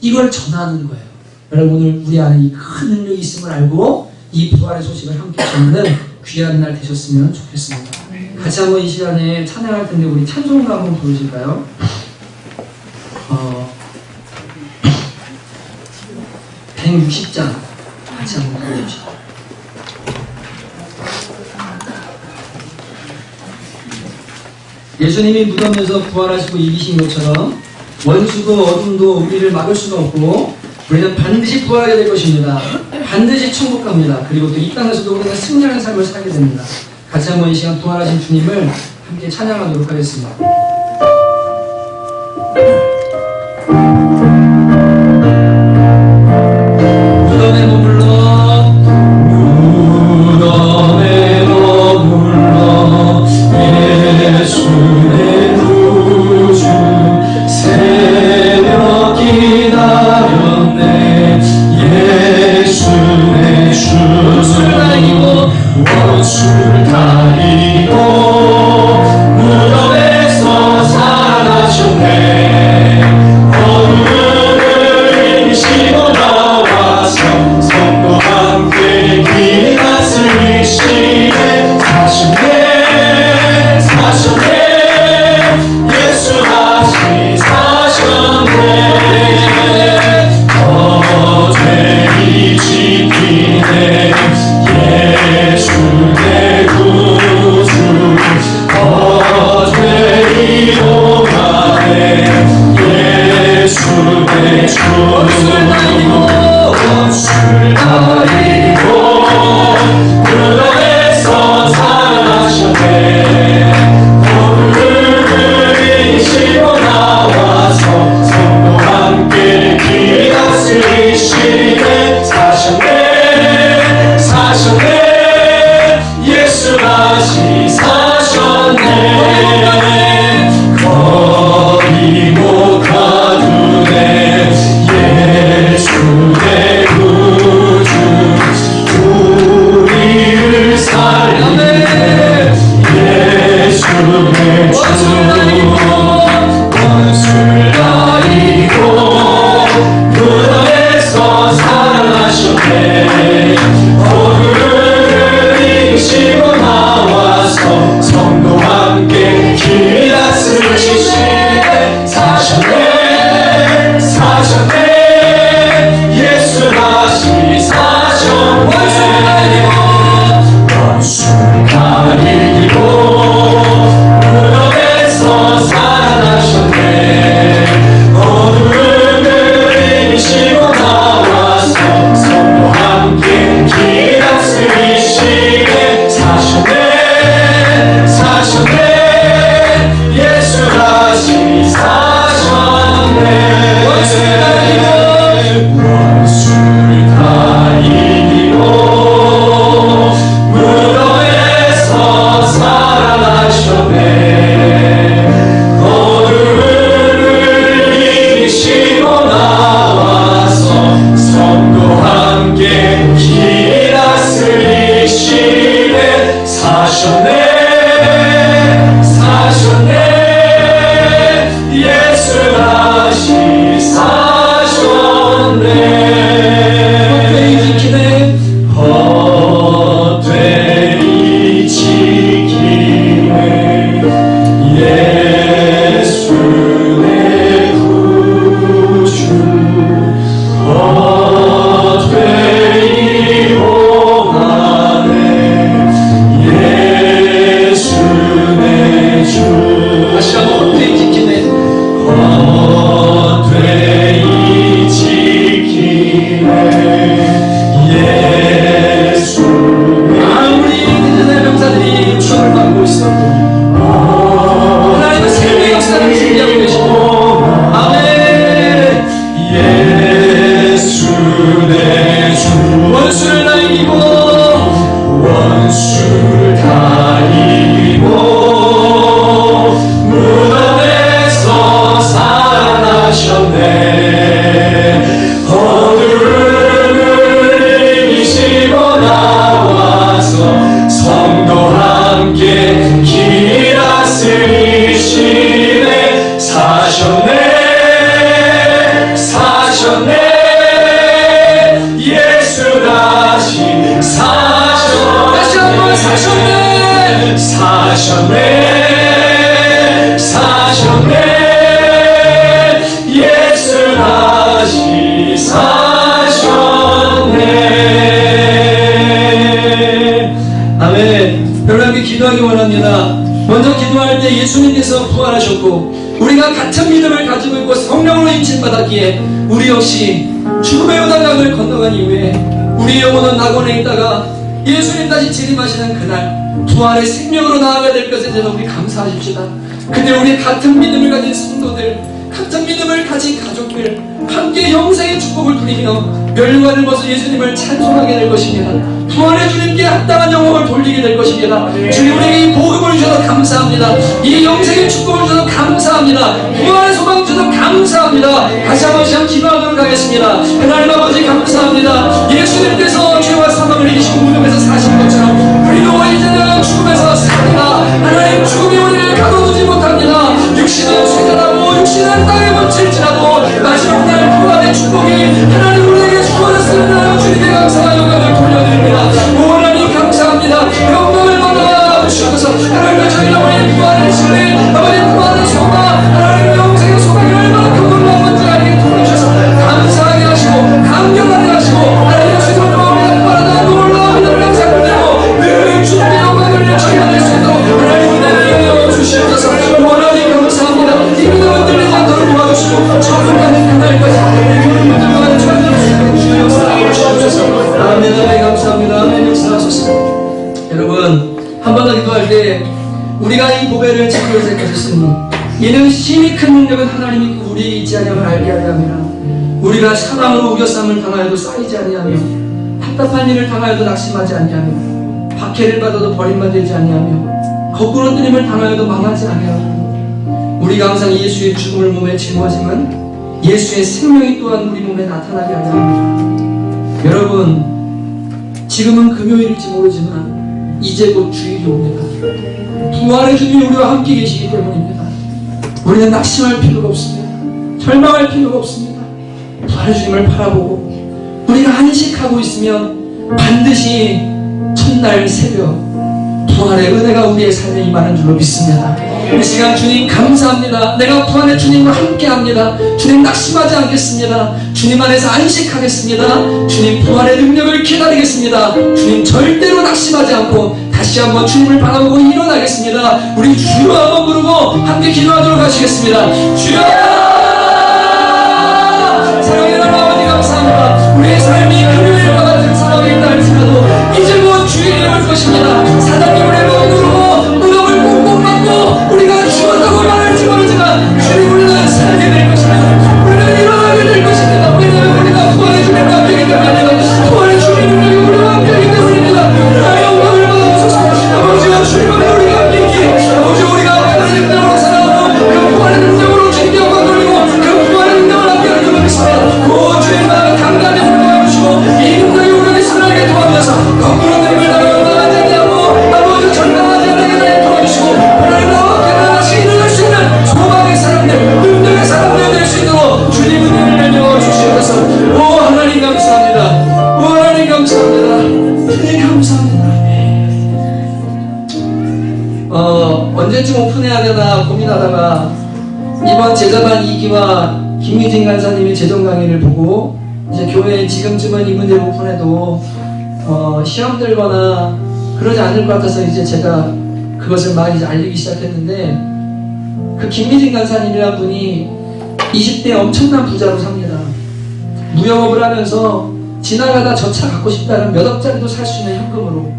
Speaker 1: 이걸 전하는 거예요. 여러분, 오늘 우리 안에 이 큰 능력이 있음을 알고 이 부활의 소식을 함께 전하는 귀한 날 되셨으면 좋겠습니다. 같이 한번 이 시간에 찬양할 텐데 우리 찬송가 한번 부르실까요? 160장 같이 한번 불러주시죠. 예수님이 무덤에서 부활하시고 이기신 것처럼 원수도 어둠도 우리를 막을 수가 없고 우리는 반드시 부활하게 될 것입니다. 반드시 천국 갑니다. 그리고 또 이 땅에서도 우리는 승리하는 삶을 살게 됩니다. 같이 한번 이 시간 부활하신 주님을 함께 찬양하도록 하겠습니다. 무덤에 머물러 예수의 구주 새벽 기다렸네. 예수의 원수를 가리고 무덤에서
Speaker 2: 예수 내 주 원수를 다 이기고 무덤에서 살아나셨네. 오늘을 이기시고 나와서 성도와 함께 길 다스리시네. 사셨네 사셨네 예수 다시 사셨네. 거리 못 가두네 예수 내 구주 우리를 살리네. 예수 내 주 원수를 다 이기고 무덤에서 살아나셨네. 오늘을 이기시고 나와서 성도와 함께 길 다스리시네. 사셨네 사셨네 예수 다시 사셨네. 원수를 다 이기고 무덤에서 살아나셨네. 어둠을 이기시고 나와서 성도와 함께 길 다스리시네. 사셨네 사셨네 예수 다시 사셨네. 원수를 다 이기고 무덤에서 살아나셨네. 어둠을 이기시고 나와서 성도와 함께 길 다스리시네. 사셨네 사셨네 예수 다시 사셨네. 헛되이 지키네 예수 내 구주. 헛되이 원하네 예수 내 주.
Speaker 1: 다시 한번 헛되이 지키네.
Speaker 2: 헛되이 지키네 예수.
Speaker 1: 아무리 대전의 병사들이 추격을 받고 있어도 하나님은 생명의 역사를 준비하고 계시고. 아멘.
Speaker 2: 예수 내 주
Speaker 1: 원수를 다 이기고
Speaker 2: 원수를 다 이기고 무덤에서 살아나셨네. 어둠을 이기시고 나와서 성도와 함께 길 다스리시네. 사셨네 사셨네 예수 다시 사셨네.
Speaker 1: 다시 한번 사셨네
Speaker 2: 사셨네 사셨네 예수 다시 사셨네.
Speaker 1: 아멘. 여러분 함께 기도하기 원합니다. 먼저 기도할 때 예수님께서 부활하셨고 우리가 같은 믿음을 가지고 있고 성령으로 임신받았기에 우리 역시 죽음의 요단강을 건너간 이후에 우리 영혼은 낙원에 있다가 예수님 다시 재림하시는 그날 부활의 생명으로 나아가야 될 것에 대해서 우리 감사하십시다. 근데 우리 같은 믿음을 가진 성도들, 같은 믿음을 가진 가족들 함께 영생의 축복을 누리며 멸관을 벗어 예수님을 찬송하게 될 것입니다. 부활의 주님께 합당한 영광을 돌리게 될 것입니다. 주님 우리에게 이 복음을 주셔서 감사합니다. 이 영생의 축복을 주셔서 감사합니다. 부활의 소망 주셔서 감사합니다. 다시 한번 시간 기도하도록 하겠습니다. 하나님 아버지 감사합니다. 예수님께서 죄와 사망을 이기시고 무덤에서 사신 것처럼 우리도 이제는 죽음에서 삽니다. 하나님 죽음이 우리를 가둬두지 못합니다. 육신은 쇠잔하고 육신은 땅에 묻힐지라도 마지막 날 부활의 축복이 하나님 우리에게 주어졌습니다. 주님께 감사와 영광을 돌려드립니다. 오 하나님 감사합니다. 영광을 받아 주셔서 하나님 저희 영혼의 부활의 진리 아버지 부활의 소망 하나님 영생의 소망이 얼마나 큰 놀라운 건지 알게 도와주셔서 감사하게 하시고 감격하게 하시고 하나님 주님을 우리가 이 보배를 지구에서 가졌으니 이는 심히 큰 능력은 하나님이 우리에게 있지 아니함을 알게 하려 함이라. 우리가 사방으로 우겨쌈을 당하여도 쌓이지 아니하며 답답한 일을 당하여도 낙심하지 아니하며 박해를 받아도 버림받지 아니하며 거꾸로 뜨림을 당하여도 망하지 아니하며 우리가 항상 예수의 죽음을 몸에 짊어지면 예수의 생명이 또한 우리 몸에 나타나게 하려 합니다. 여러분, 지금은 금요일일지 모르지만 이제 곧 주일이 옵니다. 부활의 주님이 우리와 함께 계시기 때문입니다. 우리는 낙심할 필요가 없습니다. 절망할 필요가 없습니다. 부활의 주님을 바라보고 우리가 안식하고 있으면 반드시 첫날 새벽 부활의 은혜가 우리의 삶에 임하는 줄로 믿습니다. 이 시간 주님 감사합니다. 내가 부활의 주님과 함께합니다. 주님 낙심하지 않겠습니다. 주님 안에서 안식하겠습니다. 주님 부활의 능력을 기다리겠습니다. 주님 절대로 낙심하지 않고 다시 한번 주님을 바라보고 일어나겠습니다. 우리 주여 한번 부르고 함께 기도하도록 하시겠습니다. 주여! 사랑의 하나님 아버지 감사합니다. 우리의 삶이 금요일과 같은 상황에 있다 할지라도 이제 곧 주일이 올 것입니다. 사단이 우리의 눈으로 무덤을 꽁꽁 막고 우리가 죽었다고 말할지 모르지만 주님 우리는 살게 될 것입니다. 우리는 일어나게 될 것입니다. 우리가 부활의 주님과 함께하기 때문입니다. 부활의 주님의 능력이 우리와 함께하기 때문입니다. 나의 영광을 받아주소서. 아버지와 주님 안에 우리가 함께 있기에 아버지 우리가 하나님의 능력으로 살아오고 그 부활의 능력으로 주님께 영광 돌리고 그 부활의 능력을 함께하는 줄 믿습니다. 오 주님 나를 강단에 올려주시고 이 능력이 우리의 신앙에 도와주셔서 거꾸로 드림을 나가지 아니하고 아버지 절망하지 않게 날 도와주시고 하나님 나와 함께 나아가시 일어날 수 있는 소망의 사람들 능력의 사람들 될 수 있도록 주님 은혜를 내려 주시옵소서. 오 하나님 감사합니다. 오 하나님 감사합니다. 주님 감사합니다. 언제쯤 오픈해야 되나 고민하다가 이번 제자반 2기와 김유진 간사님의 재정 강의를 보고 이제 교회에 지금쯤은 이 문제를 오픈해도 시험 들거나 그러지 않을 것 같아서 이제 제가 그것을 많이 알리기 시작했는데 그 김유진 간사님이라는 분이 20대 엄청난 부자로 삽니다. 무영업을 하면서 지나가다 저 차 갖고 싶다는 몇 억짜리도 살 수 있는 현금으로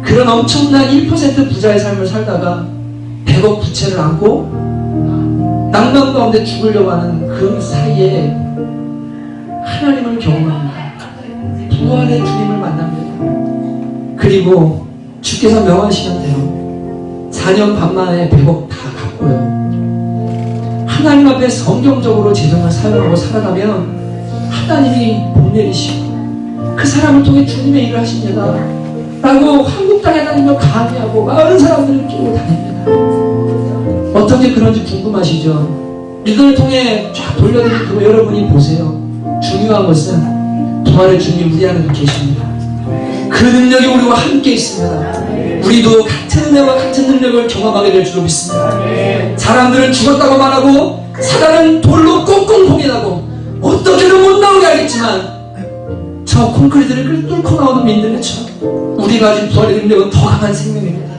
Speaker 1: 그런 엄청난 1% 부자의 삶을 살다가 100억 부채를 안고 낭만 가운데 죽으려고 하는 그 사이에 하나님을 경험합니다. 부활의 주님을 만납니다. 그리고 주께서 명하시면 돼요. 4년 반 만에 100억 다 갚고요. 하나님 앞에 성경적으로 재정을 사용하고 살아가면 하나님이 복 내리시고 그 사람을 통해 주님의 일을 하십니다. 라고 한국 땅에 다니며 강의하고 많은 사람들을 끼고 다닙니다. 어떻게 그런지 궁금하시죠? 이걸 통해 쫙 돌려드리고 여러분이 보세요. 중요한 것은 부활의 주님이 우리 안에 계십니다. 그 능력이 우리와 함께 있습니다. 우리도 같은 은혜와 같은 능력을 경험하게 될 줄로 믿습니다. 사람들은 죽었다고 말하고 사단은 돌로 꽁꽁 봉인하고 어떻게든 못 나오게 하겠지만 저 콘크리트를 뚫고 나오는 민들레처럼 우리가 가진 부활의 능력은 더 강한 생명입니다.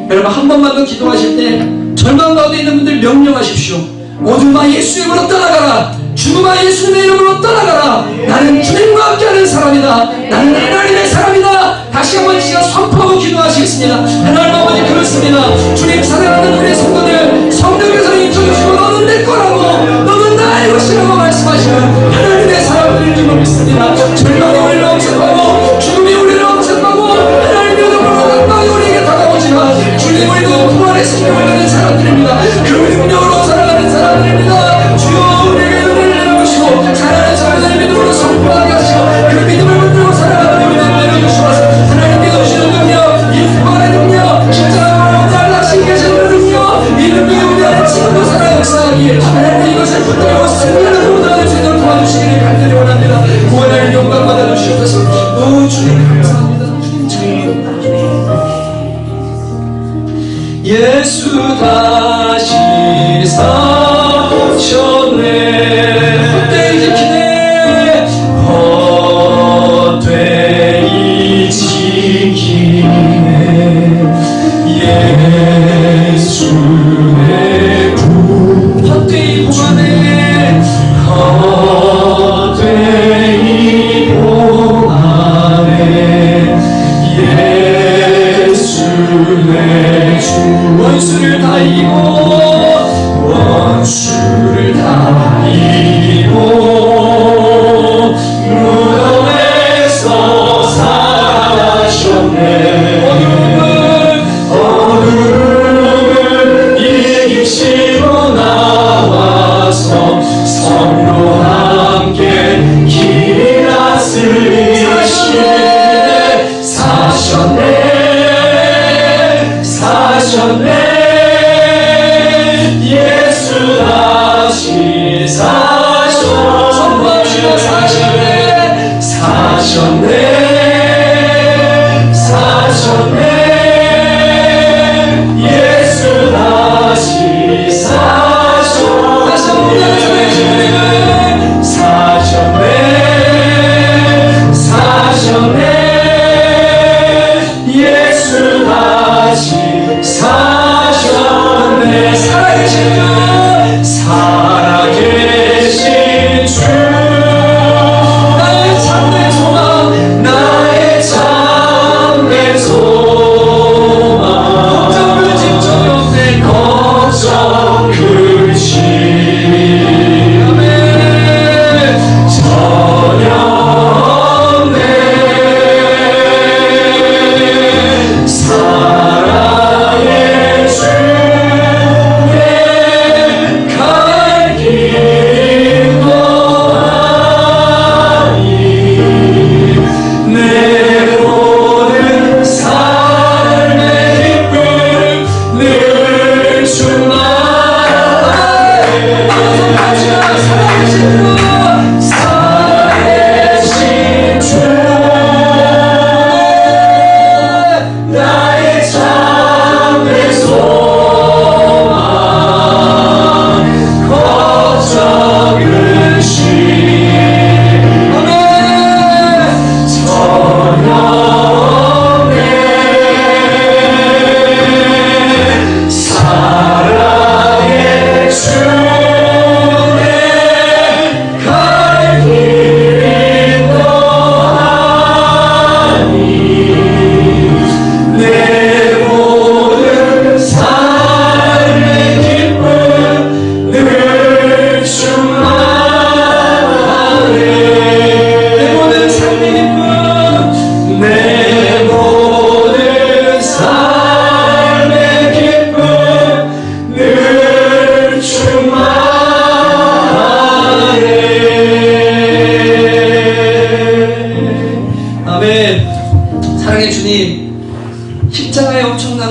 Speaker 1: 여러분 한 번만 더 기도하실 때 절망 가운데 있는 분들 명령하십시오. 어둠아 예수의 이름으로 떠나가라. 죽음아 예수님의 이름으로 떠나가라. 나는 주님과 함께하는 사람이다. 나는 하나님의 사람이다. 다시 한번 시간 선포하고 기도하시겠습니다. 하나님 아버지 그렇습니다. 주님 사랑하는 우리의 성도들 성령께서 인쳐주시고 너는 내 거라고 너는 나의 것이라고 말씀하시는 하나님의 사람들인 줄 믿습니다. 절망이 우리를 엄습하고 죽음이 우리를 엄습하고 하나님의 어둠과 우리에게 다가오지만 주님 우리도 부활의 생명을 가진 사람들입니다. 그 능력으로 살아가는 사람들입니다. 주여 우리에게 은혜를 내려주시고 살아가는 사람들의 믿음으로 선포하게 하시고 그 믿음을 붙들고 살아가는 은혜를 내려주시옵소서. 하나님 믿어주시는 능력 이 부활의 능력 십자가로 날라신 계시는 능력 이 능력이 우리 안에 지금도 살아 역사하기에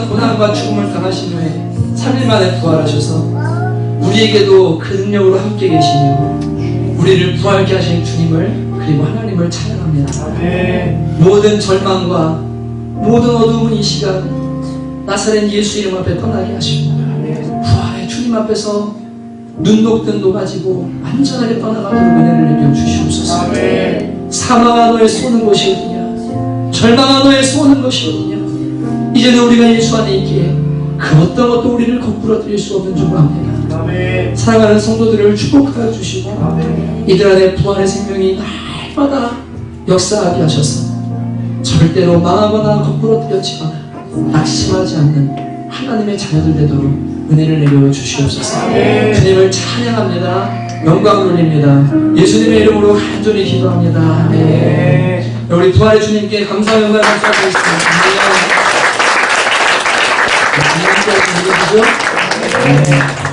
Speaker 1: 고난과 죽음을 당하신 후에 3일 만에 부활하셔서 우리에게도 그 능력으로 함께 계시며 우리를 부활케 하신 주님을 그리고 하나님을 찬양합니다. 모든 절망과 모든 어두움은 이 시간 나사렛 예수 이름 앞에 떠나게 하시고 부활의 주님 앞에서 눈녹든 녹아지고 안전하게 떠나가도록 은혜를 내려 주시옵소서. 사망아 너의 쏘는 곳이 어디냐, 절망아 너의 쏘는 것이 어디냐. 이제는 우리가 예수 안에 있기에 그 어떤 것도 우리를 거꾸로 드릴 수 없는 줄 압니다. 사랑하는 성도들을 축복하여 주시고 이들 안에 부활의 생명이 날마다 역사하게 하셔서 절대로 망하거나 거꾸로 뛰어치거나 낙심하지 않는 하나님의 자녀들 되도록 은혜를 내려 주시옵소서. 주님을 찬양합니다. 영광 돌립니다. 예수님의 이름으로 간절히 기도합니다. 아멘. 우리 부활의 주님께 감사와 영광을 받겠습니다.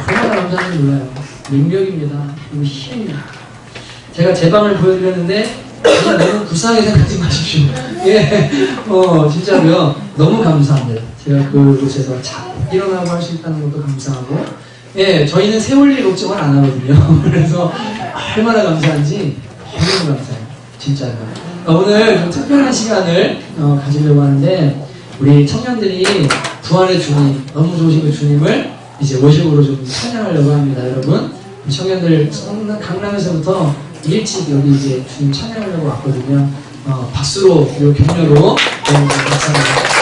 Speaker 1: 얼마나 감사한지 몰라요. 능력입니다. 그리고 힘입니다. 제가 제 방을 보여드렸는데 그냥 너무 불쌍하게 생각하지 마십시오. 예, 진짜로요. 너무 감사합니다. 제가 그곳에서 잘 일어나고 할 수 있다는 것도 감사하고, 예, 저희는 세울 일 걱정을 안 하거든요. 그래서 얼마나 감사한지 너무 감사해요. 진짜로. 오늘 좀 특별한 시간을 가지려고 하는데 우리 청년들이 부활의 주님, 너무 좋으신 그 주님을 이제 워십으로 좀 찬양하려고 합니다. 여러분, 청년들 강남에서부터 일찍 여기 이제 주님 찬양하려고 왔거든요. 박수로 그리고 격려로 감사합니다.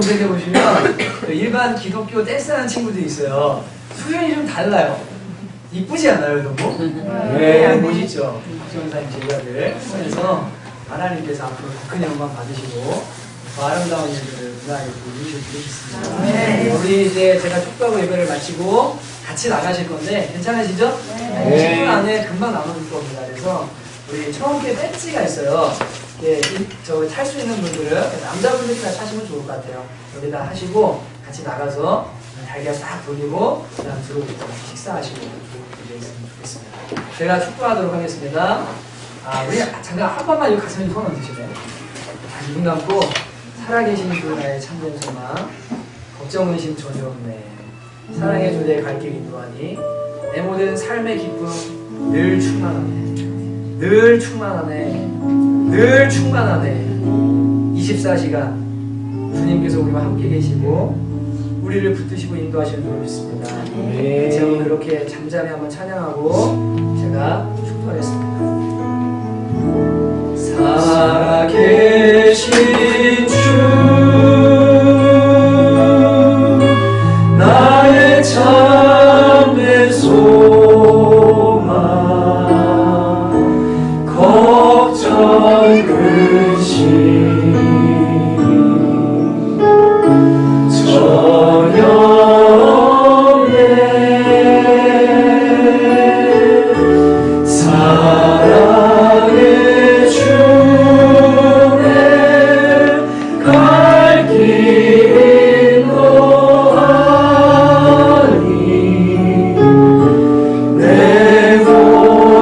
Speaker 3: 검색해 보시면 일반 기독교 댄스하는 친구들이 있어요. 수련이 좀 달라요. 이쁘지 않아요, 너무? 네, 멋있죠. 박정사님 제자들. 그래서 하나님께서 앞으로 큰 영광 받으시고 더 아름다운 일들을 문화에 보여주실 주시겠습니다. 네. 우리 이제 제가 축도하고 예배를 마치고 같이 나가실 건데 괜찮으시죠? 네. 10분 안에 금방 나눠줄 겁니다. 그래서 우리 처음에 배지가 있어요. 저 탈 수 있는 분들은 남자분들이 다 타시면 좋을 것 같아요. 여기다 하시고 같이 나가서 달걀 싹 돌리고 그다음 들어오고 식사하시고 있으면 좋겠습니다. 제가 축도하도록 하겠습니다. 우리 잠깐 한 번만 여기 가슴에 손 얹으시네요. 눈 감고 살아계신 주 나의 참된 소망 걱정 의심 전혀 없네. 사랑의 주제에 갈 길 인도하니 내 모든 삶의 기쁨 늘 충만하네. 늘 충만하네. 늘 충만하네. 24시간 주님께서 우리와 함께 계시고 우리를 붙드시고 인도하시는 줄 믿습니다. 제가 오늘 이렇게 잠잠히 한번 찬양하고 제가 축도하겠습니다. 살아계신 주 나의 참된 소망 걱정 의심 전혀 없네. 사랑의 주내 갈 길 인도하니 내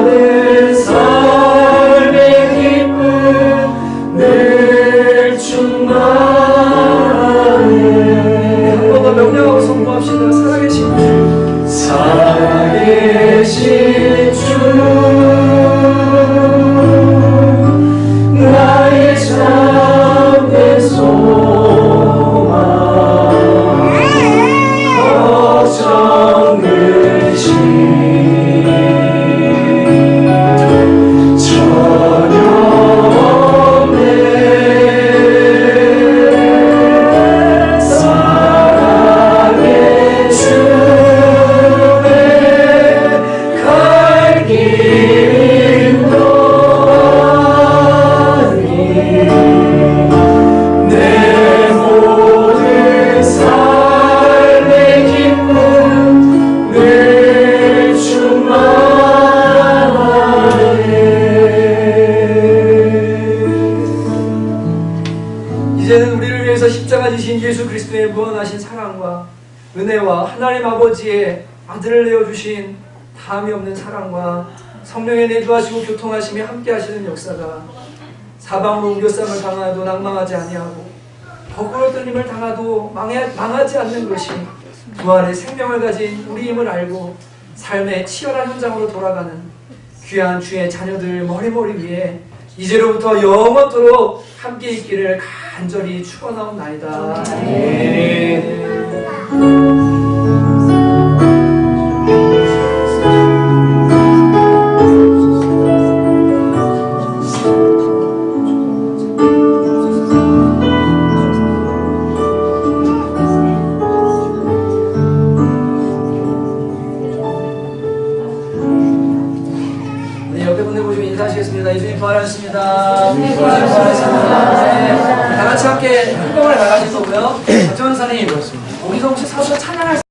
Speaker 3: 모든 삶의 기쁨 늘 충만하네. 한 번 더 명령하고 선포합시다. 살아계신 주 살아계신 주 나의 참된 소망 걱정 의심 전혀 없네. 사랑의 주에 갈 길 인도하니 내 모든 삶의 기쁨 늘 충만하네. 이제는 우리를 위해서 십자가 지신 예수 그리스도의 무한하신 사랑과 은혜와 하나님 아버지의 아들을 내어주신 다함이 없는 사랑과 성령의 내주하시고 교통하심이 함께하시는 역사가 사방으로 우겨쌈을 당하도 낭망하지 아니하고 거꾸로 떨림을 당하도 망하지 않는 것이 부활의 생명을 가진 우리임을 알고 삶의 치열한 현장으로 돌아가는 귀한 주의 자녀들 머리머리 위에 이제로부터 영원토록 함께 있기를 간절히 축원하옵나이다. 예수님 부활하셨습니다. 부활하셨습니다. 다 같이 함께 한번을 나가실 거고요. 박정원 사님, 우리도 혹시 서서 찬양할